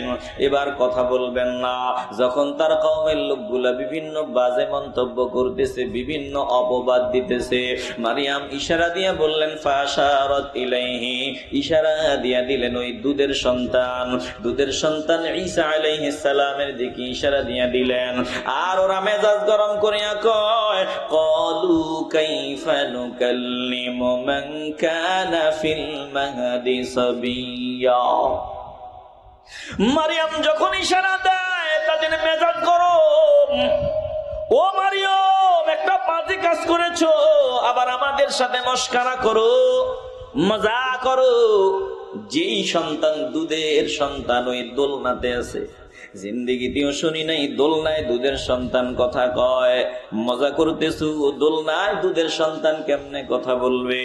[SPEAKER 1] এবার কথা বলবেন না। যখন তার কওমের লোকগুলা বিভিন্ন বাজে মন্তব্য করতেছে, বিভিন্ন অপবাদ দিতেছে, মারিয়াম ইশারা দিয়া বললেন, ফাশারাত ইলাইহি, ইশারা দিয়া দিলেন ওই দুধের সন্তান ঈসা আলাইহিস সালামের দিকে ইশারা দিয়া দিলেন। আর ওরা মেজাজ গরম করিয়া কয়, ক্বালু কাইফা নুকাল্লিমু মান কানা ফিল মাহদি সাবিয়্যা। মারিয়াম যখন ইশারা দেয় তাদের মেজাজ গরম। ও মারিয়াম, একটা বাজে কাজ করেছো, আবার আমাদের সাথে মস্কারা করো, মজা করো। যেই সন্তান দুধের সন্তান ওই দোলনাতে আছে, জিন্দিগিতেও শুনি নাই দোলনায় দুধের সন্তান কথা কয়। মজা করতেছু, দোলনায় দুধের সন্তান কেমনে কথা বলবে?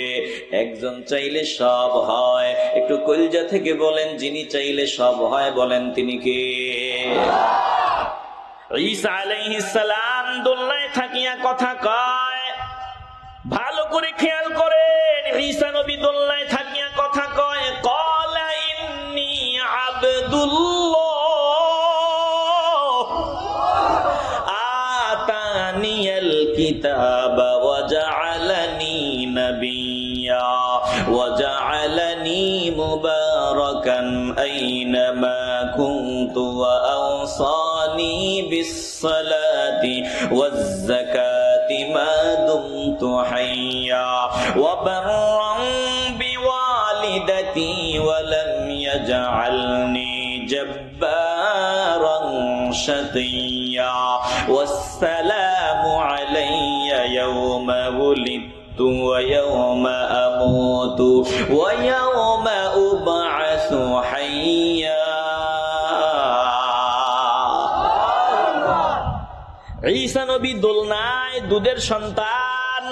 [SPEAKER 1] একজন চাইলে সব হয়। একটু কলিজা থেকে বলেন, যিনি চাইলে সব হয়, বলেন তিনি কে? ঈসা আলাইহিস সালাম দোলনায় থাকিয়া কথা কয়। ভালো করে খেয়াল করেন, ঈসা নবী দোলনায় থাকিয়া কথা কয়। ক্বালা ইন্নী আবদুল্লাহ আতানিয়াল কিতাবা ওয়া জাআলানি নাবিয়্যা ওয়া জাআলানি মুবারাকান আইনামা কুনতু ওয়া আওসানি বিস-সালাতি ওয়াজ-যাকাতি মা দুমতু হাইয়্যা ওয়া বাররান বিওয়ালিদাতি ওয়া লাম ইয়াজআলনি জব্বারান শাকিয়্যা ওয়াস-সালামু আলাইয়া ইয়াওমা উলিদতু ওয়া ইয়াওমা আমুতু ওয়া ইয়াওমা উবআসু হাইয়্যা। ঈসা নবী দোলনায় দুধের সন্তান,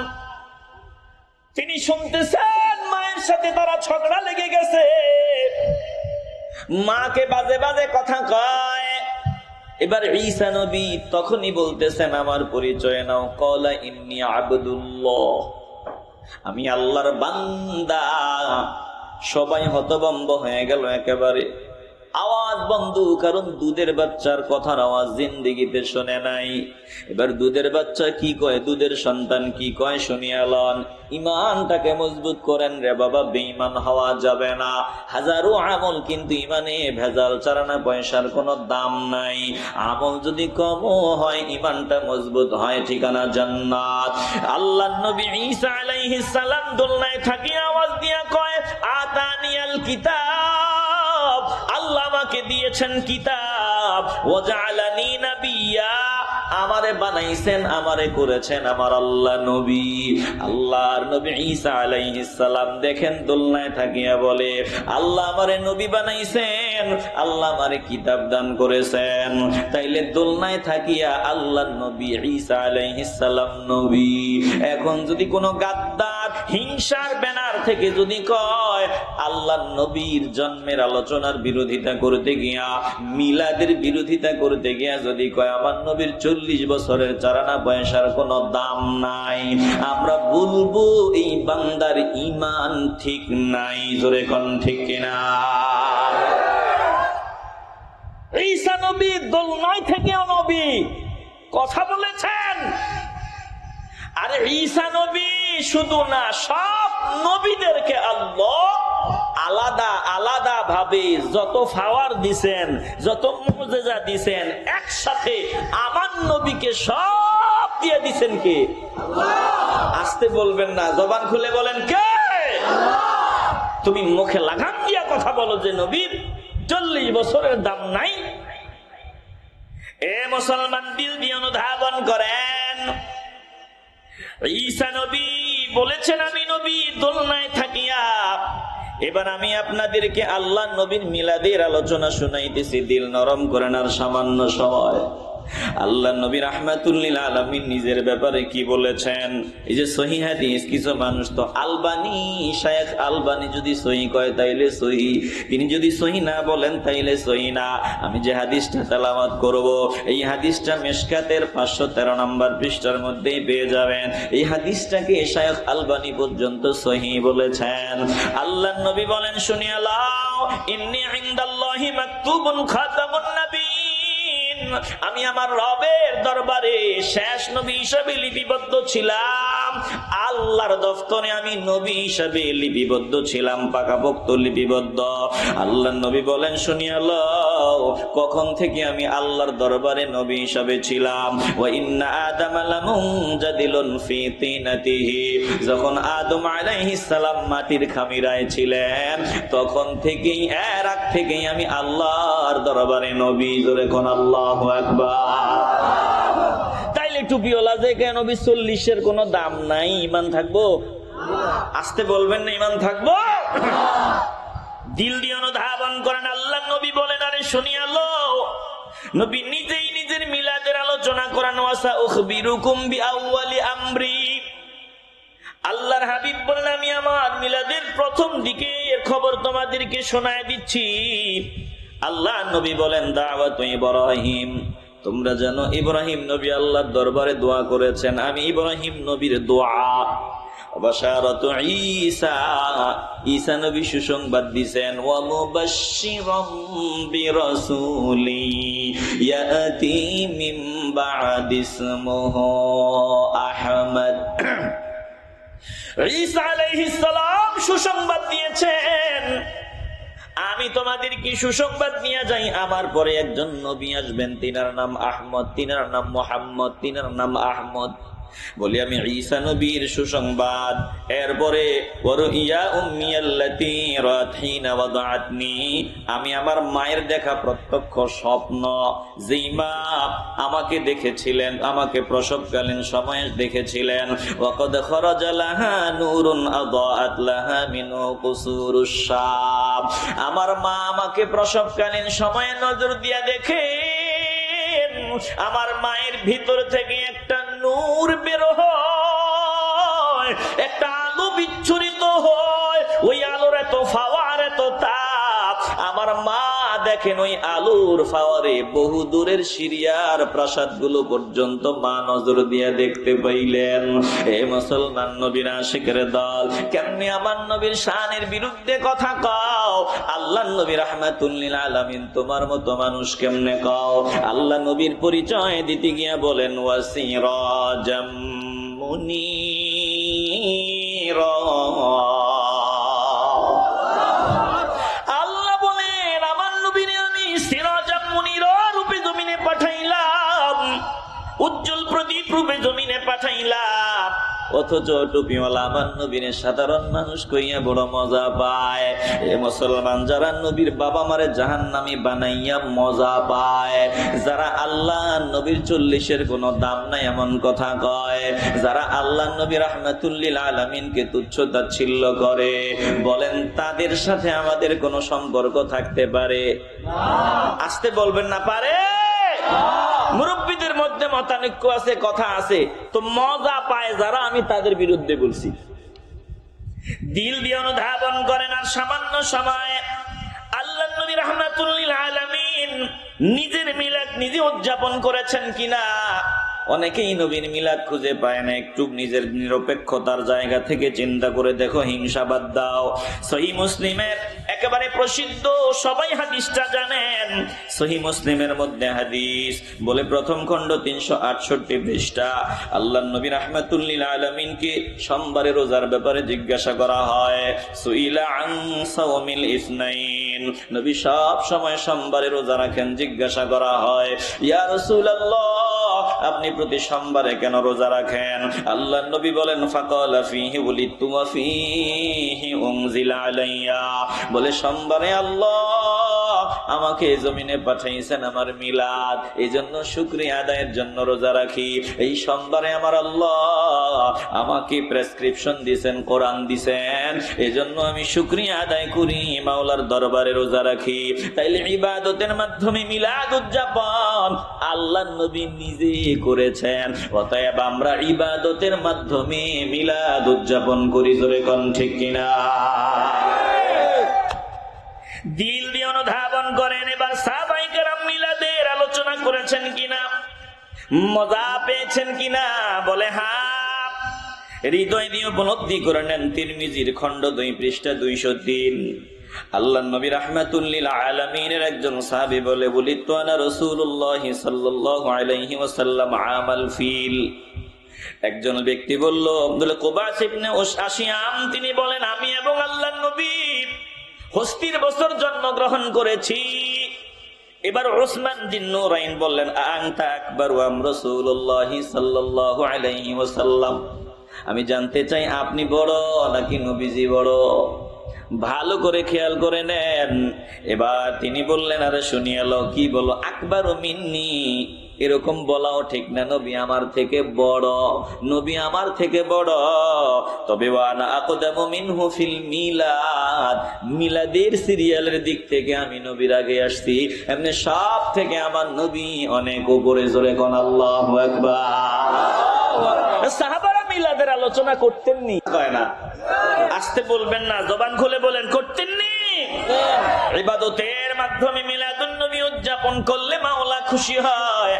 [SPEAKER 1] তিনি শুনতেছেন মায়ের সাথে তারা ঝগড়া লেগে গেছে, মাকে বাজে বাজে কথা কয়। এবার ঈসা নবী তখনই বলতেছেন, আমার পরিচয় নাও। ক্বালা ইন্নী আবদুল্লাহ, আমি আল্লাহর বান্দা। সবাই হতভম্ব হয়ে গেল একেবারে। আওয়াজ বন্ধ, কারণ দুধের বাচ্চার কথার আওয়াজ জিন্দিগিতে শোনে নাই। এবার দুধের বাচ্চা কি কয়, দুধের সন্তান কি কয় শুনিয়া লন। ইমানটাকে মজবুত করেন রে বাবা, বেঈমান হওয়া যাবে না। হাজারো আমল, কিন্তু ইমানে ভেজাল ছাড়া পয়সার কোনো দাম নাই। আমল যদি কম হয়, ইমানটা মজবুত হয়, ঠিকানা জান্নাত। আল্লাহর নবী ঈসা আলাইহিস সালাম দোলনায় থাকিয়া আওয়াজ দিয়া কয়, আতানিয়াল কিতাব, আল্লাহ আমাকে দিয়েছেন কিতাব, ওয়া জাআলানি নাবিয়্যা, আমারে বানাইছেন, আমারে করেছেন আমার আল্লাহ নবী। আল্লাহর নবী ঈসা আলাইহিস সালাম দেখেন দোলনায় থাকিয়া বলে, আল্লাহ আমারে নবী বানাইছেন, আল্লাহ আমারে কিতাব দান করেছেন। তাইলে দোলনায় থাকিয়া আল্লাহর নবী ঈসা আলাইহিস সালাম নবী। এখন যদি কোনো গাদ্দার হিংসার ব্যানার থেকে যদি কয় আল্লাহ নবীর জন্মের আলোচনার বিরোধিতা করতে গিয়া, মিলাদের বিরোধিতা করতে গিয়া যদি কয় আমার নবীর 40 বছরের চারানা পয়সার কোনো দাম নাই, আমরা বলবো এই বান্দার ঈমান ঠিক নাই। জোরে কোন ঠিক কিনা? ঈসা নবী দোলনায় থেকেও নবী কথা বলেছেন। আরে ঈসা নবী শুধু না, সব নবীদেরকে আল্লাহ আলাদা আলাদা ভাবে যত পাওয়ার দিছেন, যত মুজিজা দিছেন, একসাথে আমার নবীকে সব দিয়ে দিছেন কে? আল্লাহ। আসতে বলবেন না, জবান খুলে বলেন কে? আল্লাহ। তুমি মুখে লাগাম দিয়া কথা বলো যে নবীর 40 বছরের দাম নাই। এ মুসলমান, দিল দিয়ে অনুধাবন করেন, ঈসা নবী বলেছেন আমি নবী দোলনায় থাকিয়া। এবার আমি আপনাদেরকে আল্লাহ নবীর মিলাদের আলোচনা শুনাইতেছি, দিল নরম করেন। আর সামান্য সময় আল্লাহ নবী রাহমাতুল লিল আলামিন নিজের ব্যাপারে কি বলেছেন? এই যে সহিহ হাদিস, কিছু মানুষ তো আলবানী, শায়েখ আলবানী যদি সহি কয় তাইলে সহি, তিনি যদি সহি না বলেন তাইলে সহি না। আমি যে হাদিসটা তেলাওয়াত করব, এই হাদিসটা মিশকাতের 513 নম্বর পৃষ্ঠার মধ্যেই পেয়ে যাবেন। এই হাদিসটাকে শায়েখ আলবানী পর্যন্ত সহি বলেছেন। আল্লাহ নবী বলেন, শুনিয়া লাও, ইন্নী ইনদাল্লাহি মাকতুবুন খাতামুন নবিয়্যিন, আমি আমার রবের দরবারে শেষ নবী হিসেবে লিপিবদ্ধ ছিলাম। আল্লাহর দফতরে আমি নবী হিসেবে লিপিবদ্ধ ছিলাম, পাকাপোক্ত লিপিবদ্ধ। আল্লাহ নবী বলেন, শুনিয়া লও, কখন থেকে আমি আল্লাহর দরবারে নবী হিসেবে ছিলাম। ওয়া ইন্না আদামা লামুনজাদিলুন ফি তিনাতিহি, যখন আদম আলাইহিস সালাম মাটির খামিরায় ছিলেন, তখন থেকেই, এর আগ থেকেই আমি আল্লাহর দরবারে নবী। জোরে কোন আল্লাহু আকবার। তাইলে টুপিওয়ালা যে কেন 40-এর কোনো দাম নাই, ঈমান থাকবো? আসতে বলবেন না, ঈমান থাকবো? দিল দিয়ে অনুধাবন করেন। আল্লাহ নবী বলেন, আরে শুনিয়া লও, নবী নিজেই নিজের মিলাদের আলোচনা করেন। ওয়াসা উখবিরুকুম বিআউয়ালি আমরি, আল্লাহর হাবিব বলেন আমি আমার মিলাদের প্রথম দিকে এর খবর তোমাদেরকে শোনায় দিচ্ছি। আল্লাহ নবী বলেন, দাওয়াত ইব্রাহিম, তোমরা জানো ইব্রাহিম নবী আল্লাহর দরবারে দোয়া করেছেন। আমি ইব্রাহিম নবীর দোয়া। বাশারাতু ঈসা, ঈসা নবী সুসংবাদ দিয়েছেন। ওয়া মুবাশশিরাম বিরাসূলি ইয়াতি মিন বা'দি ইসমুহু আহমদ। ঈসা আলাইহিস সালাম সুসংবাদ দিয়েছেন, আমি তোমাদেরকে সুসংবাদ নিয়ে যাই, আমার পরে একজন নবী আসবেন, তিনার নাম আহমদ, তিনার নাম মুহাম্মদ, তিনার নাম আহমদ। বলি আমি ঈসা নবীর সুসংবাদ। এরপরে ওয়ারুইয়া উম্মি আল্লাতী রাতহিনা ওয়াদাআতনি, আমি আমার মায়ের দেখা প্রত্যক্ষ স্বপ্ন, যেই মা আমাকে দেখেছিলেন, আমাকে প্রসবকালীন সময়ে দেখেছিলেন। ওয়াকাদ খরাজা লাহা নূরুন আদাআত লাহা মিনু কুসুরুশ শাম, আমার মা আমাকে প্রসবকালীন সময়ে নজর দিয়া দেখে, আমার মায়ের ভিতর থেকে একটা নূর বের হয়, একটা আলো বিচ্ছুরিত হয়, ওই আলোর এত ফাওয়ার, এত তাপ। আমার মা দেখেন ওই আলোর ফাওয়ারে বহু দূরের সিরিয়ার প্রাসাদ গুলো পর্যন্ত মা নজর দিয়ে দেখতে পাইলেন। এ মুসলমান নবীর আশিকের দল, কেমনে আমার নবীর শানের বিরুদ্ধে কথা কও? আল্লাহ নবী রাহমাতুল লিল আলামিন, তোমার মতো মানুষ কেমনে কও? আল্লাহ নবীর পরিচয় দিতে গিয়া বলেন, ওয়াসিরাজাম মুনীরা, উজ্জ্বল প্রদীপ রূপে জমিনে পাঠাইলাম। অথচ টুপিওয়ালা আমার নবীর সাধারণ মানুষ কইয়া বড় মজা পায়। এ মুসলমান, যারা নবীর বাবা মারে জাহান্নামী বানাইয়া মজা পায়, যারা আল্লাহ নবীর 40-এর কোনো দাম নাই এমন কথা কয়, যারা আল্লাহ নবী রাহমাতুল লিল আলামিনকে তুচ্ছ তাচ্ছিল্য করে, বলেন তাদের সাথে আমাদের কোনো সম্পর্ক থাকতে পারে? আসতে বলবেন না, পারে? মুরব্বীদের মধ্যে মতানৈক্য আছে, কথা আছে, তো মজা পায় যারা, আমি তাদের বিরুদ্ধে বলছি।
[SPEAKER 2] দিল দিয়ে অনুধাবন করেন। আর সামান্য সময় আল্লাহ নবী রাহমাতুল লিল আলামিন নিজের মিলাদ নিজে উদযাপন করেছেন কিনা? অনেকেই নবীর মিলাদ খুঁজে পায় না। একটু নিজের নিরপেক্ষতার জায়গা থেকে চিন্তা করে দেখো, হিংসা বাদ দাও। সহিহ মুসলিমের একেবারে প্রসিদ্ধ, সবাই হাদিসটা জানেন, সহিহ মুসলিমের মধ্যে হাদিস বলে, প্রথম খণ্ড 368 পৃষ্ঠা, আল্লাহ নবী রাহমাতুল লিল আলামিনকে সোমবারে রোজার ব্যাপারে জিজ্ঞাসা করা হয়। সুইলা আন সাওমিল ইসনাইন, নবী সব সময় সোমবারে রোজা রাখেন। জিজ্ঞাসা করা হয়, ইয়া রাসূলুল্লাহ, আপনি প্রতি সোমবারে কেন রোজা রাখেন? আল্লাহ নবী বলেন, ফাকালা ফীহি উলিদতু ওয়া ফীহি উনজিলা আলাইয়া, বলে সোমবারে আল্লাহ আমাকে জমিনে পাঠাইছেন আমার মিলাদ, এই জন্য শুকরিয়া আদায়ের জন্য রোজা রাখি। এই সোমবারে আমার আল্লাহ আমাকে প্রেসক্রিপশন দিয়েছেন, কোরআন দিয়েছেন, এই জন্য আমি শুকরিয়া আদায় করি, মাওলার দরবারে রোজা রাখি। তাইলে ইবাদতের মাধ্যমে মিলাদ উদযাপন আল্লাহ নবী নিজে করেছেন। অতএব আমরা ইবাদতের মাধ্যমে মিলাদ উদযাপন করি। জোরে কোন ঠিক কিনা? দিল দিয়ে অনুধাবন করেন। এবার সাহাবায়ে কেরাম মিলাদের আলোচনা করেছেন কিনা, মজা পেয়েছেন কিনা? বলে হ্যাঁ। হৃদয় দিয়ে উপলব্ধি করে নেন। তিরমিজির খণ্ড 2 পৃষ্ঠা 203, আল্লাহ নবী রাহমাতুল লিল আলামিনের একজন সাহাবী বলে, বলিত আনা রাসূলুল্লাহ সাল্লাল্লাহু আলাইহি ওয়াসাল্লাম আমাল ফিল। একজন ব্যক্তি বলল, কুবাস ইবনে আশিয়াম, তিনি বলেন, আমি এবং আল্লাহর নবী হস্তির বছর জন্মগ্রহণ করেছি। এবার উসমান বিন নুরাইন বললেন, আনতা আকবার ওয়া রাসূলুল্লাহ সাল্লাল্লাহু আলাইহি ওয়াসাল্লাম, আমি জানতে চাই আপনি বড় নাকি নবীজি বড়? ভালো করে খেয়াল করে নেন। এবার তিনি বললেন, আরে শুনিয়ে লো, কি বলো? আকবারু মিন্নি, এরকম বলাও ঠিক না, নবী আমার থেকে বড়, নবী আমার থেকে বড়। তবে ওয়ানা আকদামু মিনহু ফিল মিলাদ, মিলাদের সিরিয়ালের দিক থেকে আমি নবীর আগে আসছি। এমনি সব থেকে আমার নবী অনেক উপরে। জোরে কোন আল্লাহু আকবার। সাহাবারা মিলাদের আলোচনা করতেননি, কয় না, আসতে বলবেন না, জবান খুলে বলেন, করতেননি। ইবাদতের মাধ্যমে মিলাদুন নবী উদযাপন করলে মাওলা খুশি হয়।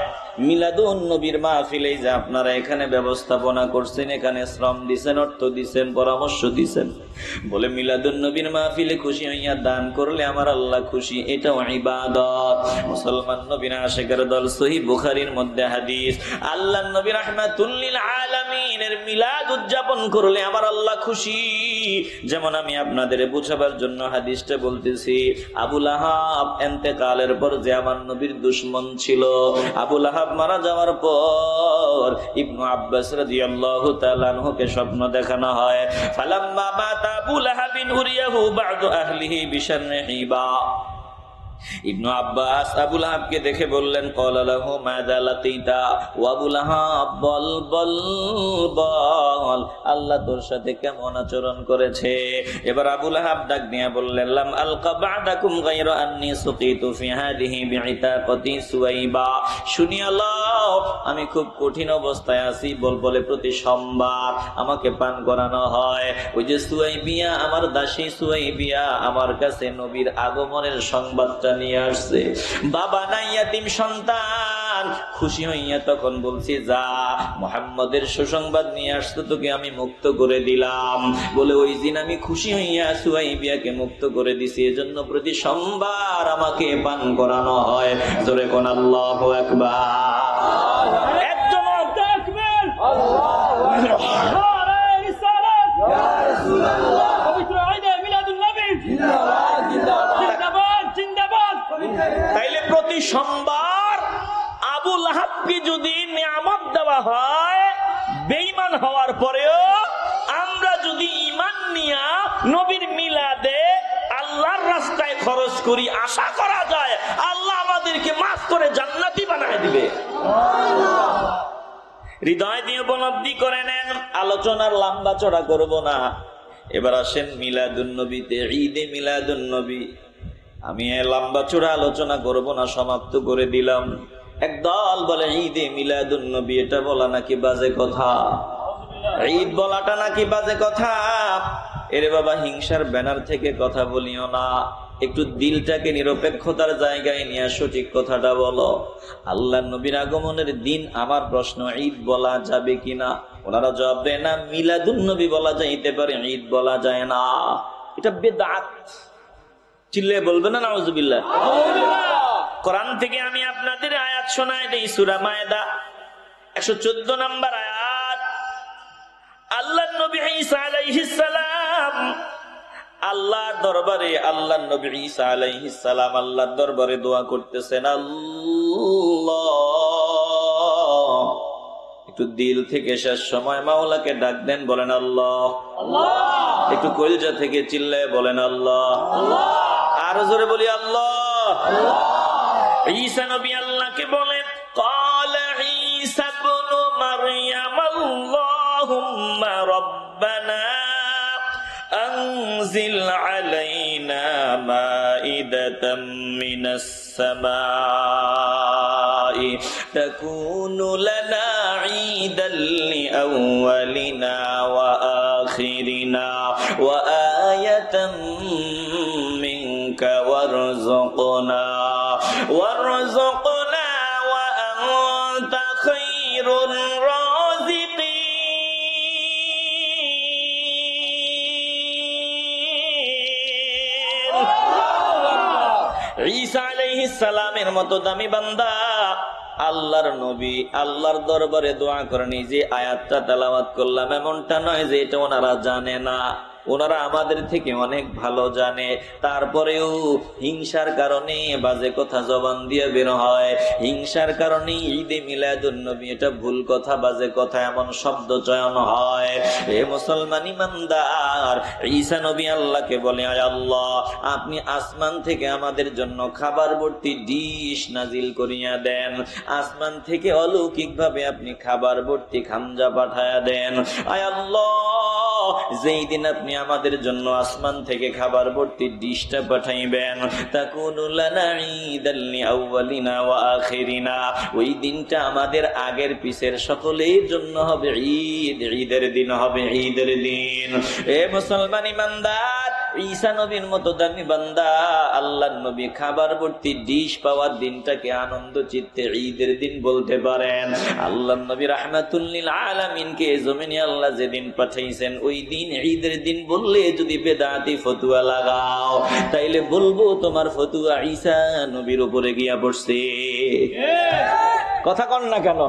[SPEAKER 2] মিলাদুন নবীর মাহফিলে যে আপনারা এখানে ব্যবস্থাপনা করছেন, এখানে শ্রম দিছেন, অর্থ দিছেন, পরামর্শ দিছেন, বলে মিলাদুন নবীর মাহফিলে খুশি হইয়া দান করলে আমার আল্লাহ খুশি, এটাও ইবাদত। মুসলমান নবীর আশিকের দল, সহিহ বুখারীর মধ্যে হাদিস, আল্লাহ নবী রাহমাতুল লিল আলামিনের মিলাদ উদযাপন করলে আমার আল্লাহ খুশি। যেমন আমি আপনাদের বুঝাবার জন্য হাদিসটা বলতেছি। আবু লাহাব ইন্তেকালের পর যে আমার নবীর দুশমন ছিল, আবু লাহাব মারা যাওয়ার পর ইবনু আব্বাস রাদিয়াল্লাহু তাআলা আনহুকে স্বপ্ন দেখানো হয়, ফালাম্মা মাতা আবু লাহাবিন উরিয়াহু বা'দু আহলিহি বিশারহিবা। ইবনু আব্বাস আবু লাহাবকে দেখে বললেন, ক্বালা লাহু মাযা লাকিতা, ও আবু লাহাব, বল বল বল, আল্লাহ তোর সাথে কেমন আচরণ করেছে? এবার আবু লাহাব ডাক দিয়ে বললেন, লাম আলকা বা'দাকুম গায়রা আন্নী সুকিতু ফি হাদিহি বিইতাকাতি সুয়াইবা। শুনিয়া লও, আমি খুব কঠিন অবস্থায় আছি, বলে প্রতি সোমবার আমাকে পান করানো হয়। ওই যে সুয়াইবিয়া, আমার দাসী সুয়াইবিয়া আমার কাছে নবীর আগমনের সংবাদ নিয়ে আসছে। বাবা নাই, ইয়াতিম সন্তান। খুশি হইয়া তখন বলছি, যা, মুহাম্মদের সুসংবাদ নিয়ে আসতো, তোকে আমি মুক্ত করে দিলাম। বলে ওই দিন আমি খুশি হইয়া সুয়াইবিয়াকে মুক্ত করে দিছি, এজন্য প্রতি সোমবার আমাকে পান করানো হয়। জোরে কোন আল্লাহু আকবার। একজন তাকবীর, আল্লাহু আকবার, রিসালাত ইয়া রাসূলুল্লাহ, পবিত্র ঈদে মিলাদুন নবী জিন্দাবাদ জিন্দাবাদ জিন্দাবাদ। তাইলে প্রতি সোমবার আবু লাহাবকে যদি নিয়ামত দেওয়া হয়, বেঈমান হওয়ার পরেও আমরা যদি ঈমান নিয়া নবীর মিলাদে আল্লাহর রাস্তায় খরচ করি, আশা করা যায় আল্লাহ আমাদেরকে মাফ করে জান্নাতি বানায় দিবে। হৃদয় দিয়ে উপলব্ধি করে নেন। আলোচনার লম্বা চড়া করব না। এবার আসেন মিলাদুন নবীতে, ঈদে মিলাদুন নবী। আমি লম্বা চূড়া আলোচনা করব না, সমাপ্ত করে দিলাম। একদল বলে ঈদে মিলাদুন নবী এটা বলা নাকি বাজে কথা, ঈদ বলাটা নাকি বাজে কথা।
[SPEAKER 1] এরে বাবা, হিংসার ব্যানার থেকে কথা বলিও না, একটু দিলটাকে নিরপেক্ষতার জায়গায় নিয়ে সঠিক কথাটা বলো। আল্লাহ নবীর আগমনের দিন আমার প্রশ্ন, ঈদ বলা যাবে কিনা? ওনারা জবাব দেয় না, মিলাদুন নবী বলা যাইতে পারে, ঈদ বলা যায় না, এটা বেদাত। চিল্লে বলবে না নাউজুবিল্লাহ? কোরআন থেকে আমি আপনাদের আয়াত শোনায় দেই, সূরা মায়েদা 114 নম্বর আয়াত। আল্লাহ নবী ঈসা আলাইহিস সালাম আল্লাহর দরবারে, আল্লাহ নবী ঈসা আলাইহিস সালাম আল্লাহর দরবারে দোয়া করতেছেন, আল্লাহ, একটু দিল থেকে শেষ সময় মাওলাকে ডাক দেন, বলেন আল্লাহ। একটু কলিজা থেকে চিল্লায় বলেন আল্লাহ। আরো জোরে বলি আল্লাহ। ঈসা নবী আল্লাহকে বলেন, ক্বালা ঈসা ইবনু মারইয়াম আল্লাহুম্মা রাব্বানা আনজিল আলাইনা মাইদাতাম মিনাস সামাই তাকুনু লানা ঈদাল লিআউয়ালিনা ওয়া আখিরিনা ওয়া আয়াতাম মিনকা ওয়ারযুকনা وارزقنا وأنت خير الرازقين। ঈসা আলাইহিস সালামের মতো দামি বান্দা আল্লাহর নবী আল্লাহর দরবারে দোয়া করেন। যে আয়াতটা তেলাওয়াত করলাম, এমনটা নয় যে এটা ওনারা জানে না, ওনারা আমাদের থেকে অনেক ভালো জানে। তারপরেও হিংসার কারণে বাজে কথা জবান দিয়ে বের হয়, হিংসার কারণে ঈদে মিলাদুন নবী এটা ভুল কথা, বাজে কথা, এমন শব্দ চয়ন হয়। এ মুসলমান ইমানদার, ঈসা নবী আল্লাহকে বলে, আয় আল্লাহ, আপনি আসমান থেকে আমাদের জন্য খাবার ভর্তি ডিশ নাজিল করিয়া দেন, আসমান থেকে অলৌকিক ভাবে আপনি খাবার ভর্তি খামজা পাঠায়া দেন। আয় আল্লাহ, যেই দিন আপনি আমাদের জন্য আসমান থেকে খাবার ভর্তি ডিশটা পাঠাইবেন, তাকুনু লানা ঈদাল লিআউয়ালিনা ওয়া আখিরিনা, ওই দিনটা আমাদের আগের পিছের সকলের জন্য হবে ঈদ, ঈদের দিন হবে, ঈদের দিন। এ মুসলমান ইমানদার, ঈসা নবীর মতো দামি বান্দা আল্লাহর নবী খাবার ভর্তি ডিশ পাওয়ার দিনটাকে আনন্দ চিত্তে ঈদের দিন বলতে পারেন। আল্লাহর নবী রাহমাতুল লিল আলামিনকে জমিনে আল্লাহ যেদিন পাঠাইছেন, ওই দিন ঈদের দিন বললে যদি বেদাতি ফতুয়া লাগাও, তাইলে বলবো তোমার ফতুয়া ঈসা নবীর উপরে গিয়া পড়ছে। কথা কন না কেন?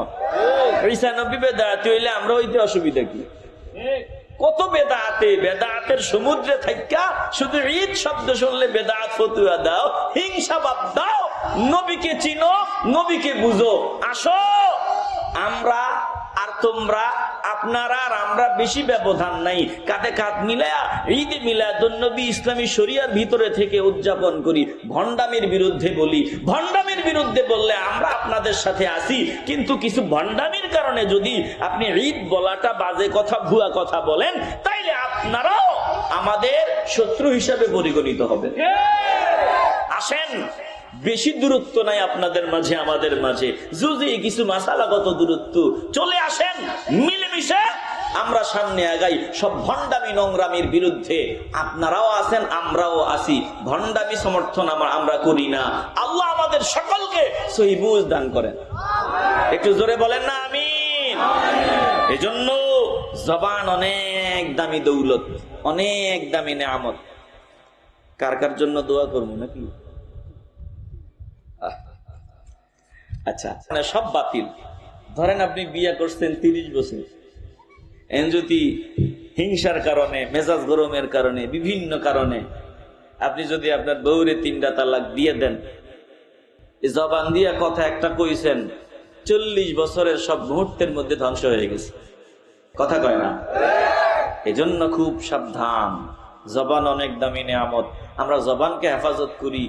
[SPEAKER 1] ঈসা নবী বেদাতি হইলে আমরা হইতে অসুবিধা কি? কত বেদাতে, বেদাতের সমুদ্রে থাইকা শুধু ঈদ শব্দ শুনলে বেদাত ফতুয়া দাও, হিংসা বাদ দাও, নবীকে চিনো, নবীকে বুঝো। আসো, আমরা আর তোমরা, আপনারা আর আমরা বেশি ব্যবধান নাই, কাঁধে কাঁধ মিলায়া ঈদে মিলাদুন নবী ইসলামী শরিয়ার ভিতরে থেকে উদযাপন করি। ভণ্ডামির বিরুদ্ধে বলি, ভণ্ডামির বিরুদ্ধে বললে আমরা আপনাদের সাথে আসি, কিন্তু কিছু ভণ্ডামির কারণে যদি আপনি ঈদ বলাটা বাজে কথা, ভুয়া কথা বলেন, তাইলে আপনারাও আমাদের শত্রু হিসাবে পরিগণিত হবেন। আসেন, বেশি দূরত্ব নাই আপনাদের মাঝে আমাদের মাঝে, যদি কিছু মাসালাগত দূরত্ব, চলে আসেন, মিলেমিশে আমরা সামনে আগাই। সব ভণ্ডামি নোংরামির বিরুদ্ধে আপনারাও আছেন, আমরাও আছি। ভণ্ডামি সমর্থন আমরা করি না। আল্লাহ আমাদের সকলকে সহি বুঝ দান করেন। একটু জোরে বলেন না আমিন। এজন্য জবান অনেক দামি দৌলত, অনেক দামি নেয়ামত। কার কার জন্য দোয়া করবো নাকি? আচ্ছা, সব বাতিল। ধরেন আপনি বিয়ে করছেন 30 বছর, যদি হিংসার কারণে, মেজাজ গরমের কারণে, বিভিন্ন কারণে আপনি যদি আপনার বউরে 3টা তালাক দিয়ে দেন, জবান দিয়া কথা একটা কইছেন, 40 বছরের সব মুহূর্তের মধ্যে ধ্বংস হয়ে গেছে। কথা কয় না? এজন্য খুব সাবধান। জবান অনেক দামি নেয়ামত, আমরা জবানকে হেফাজত করি,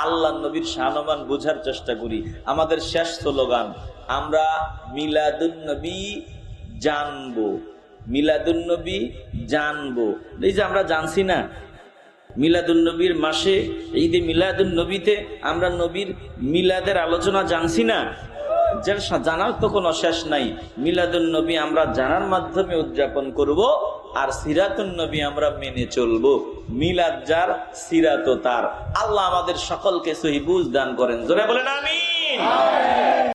[SPEAKER 1] আল্লাহ নবীর শানমান বোঝার চেষ্টা করি। আমাদের শেষ স্লোগান, আমরা মিলাদুন নবী জানবো, মিলাদুন নবী জানবো। এই যে আমরা জানছি না, মিলাদুন নবীর মাসে ঈদে মিলাদুন নবীতে আমরা নবীর মিলাদের আলোচনা জানছি না, জানার তো কোনো শেষ নাই। মিলাদুন নবী আমরা জানার মাধ্যমে উদযাপন করব, আর সিরাতুন নবী আমরা মেনে চলবো। মিলাদ যার, সিরাত তার। আল্লাহ আমাদের সকলকে সহি বুঝ দান করেন। জোরে বলেন আমিন।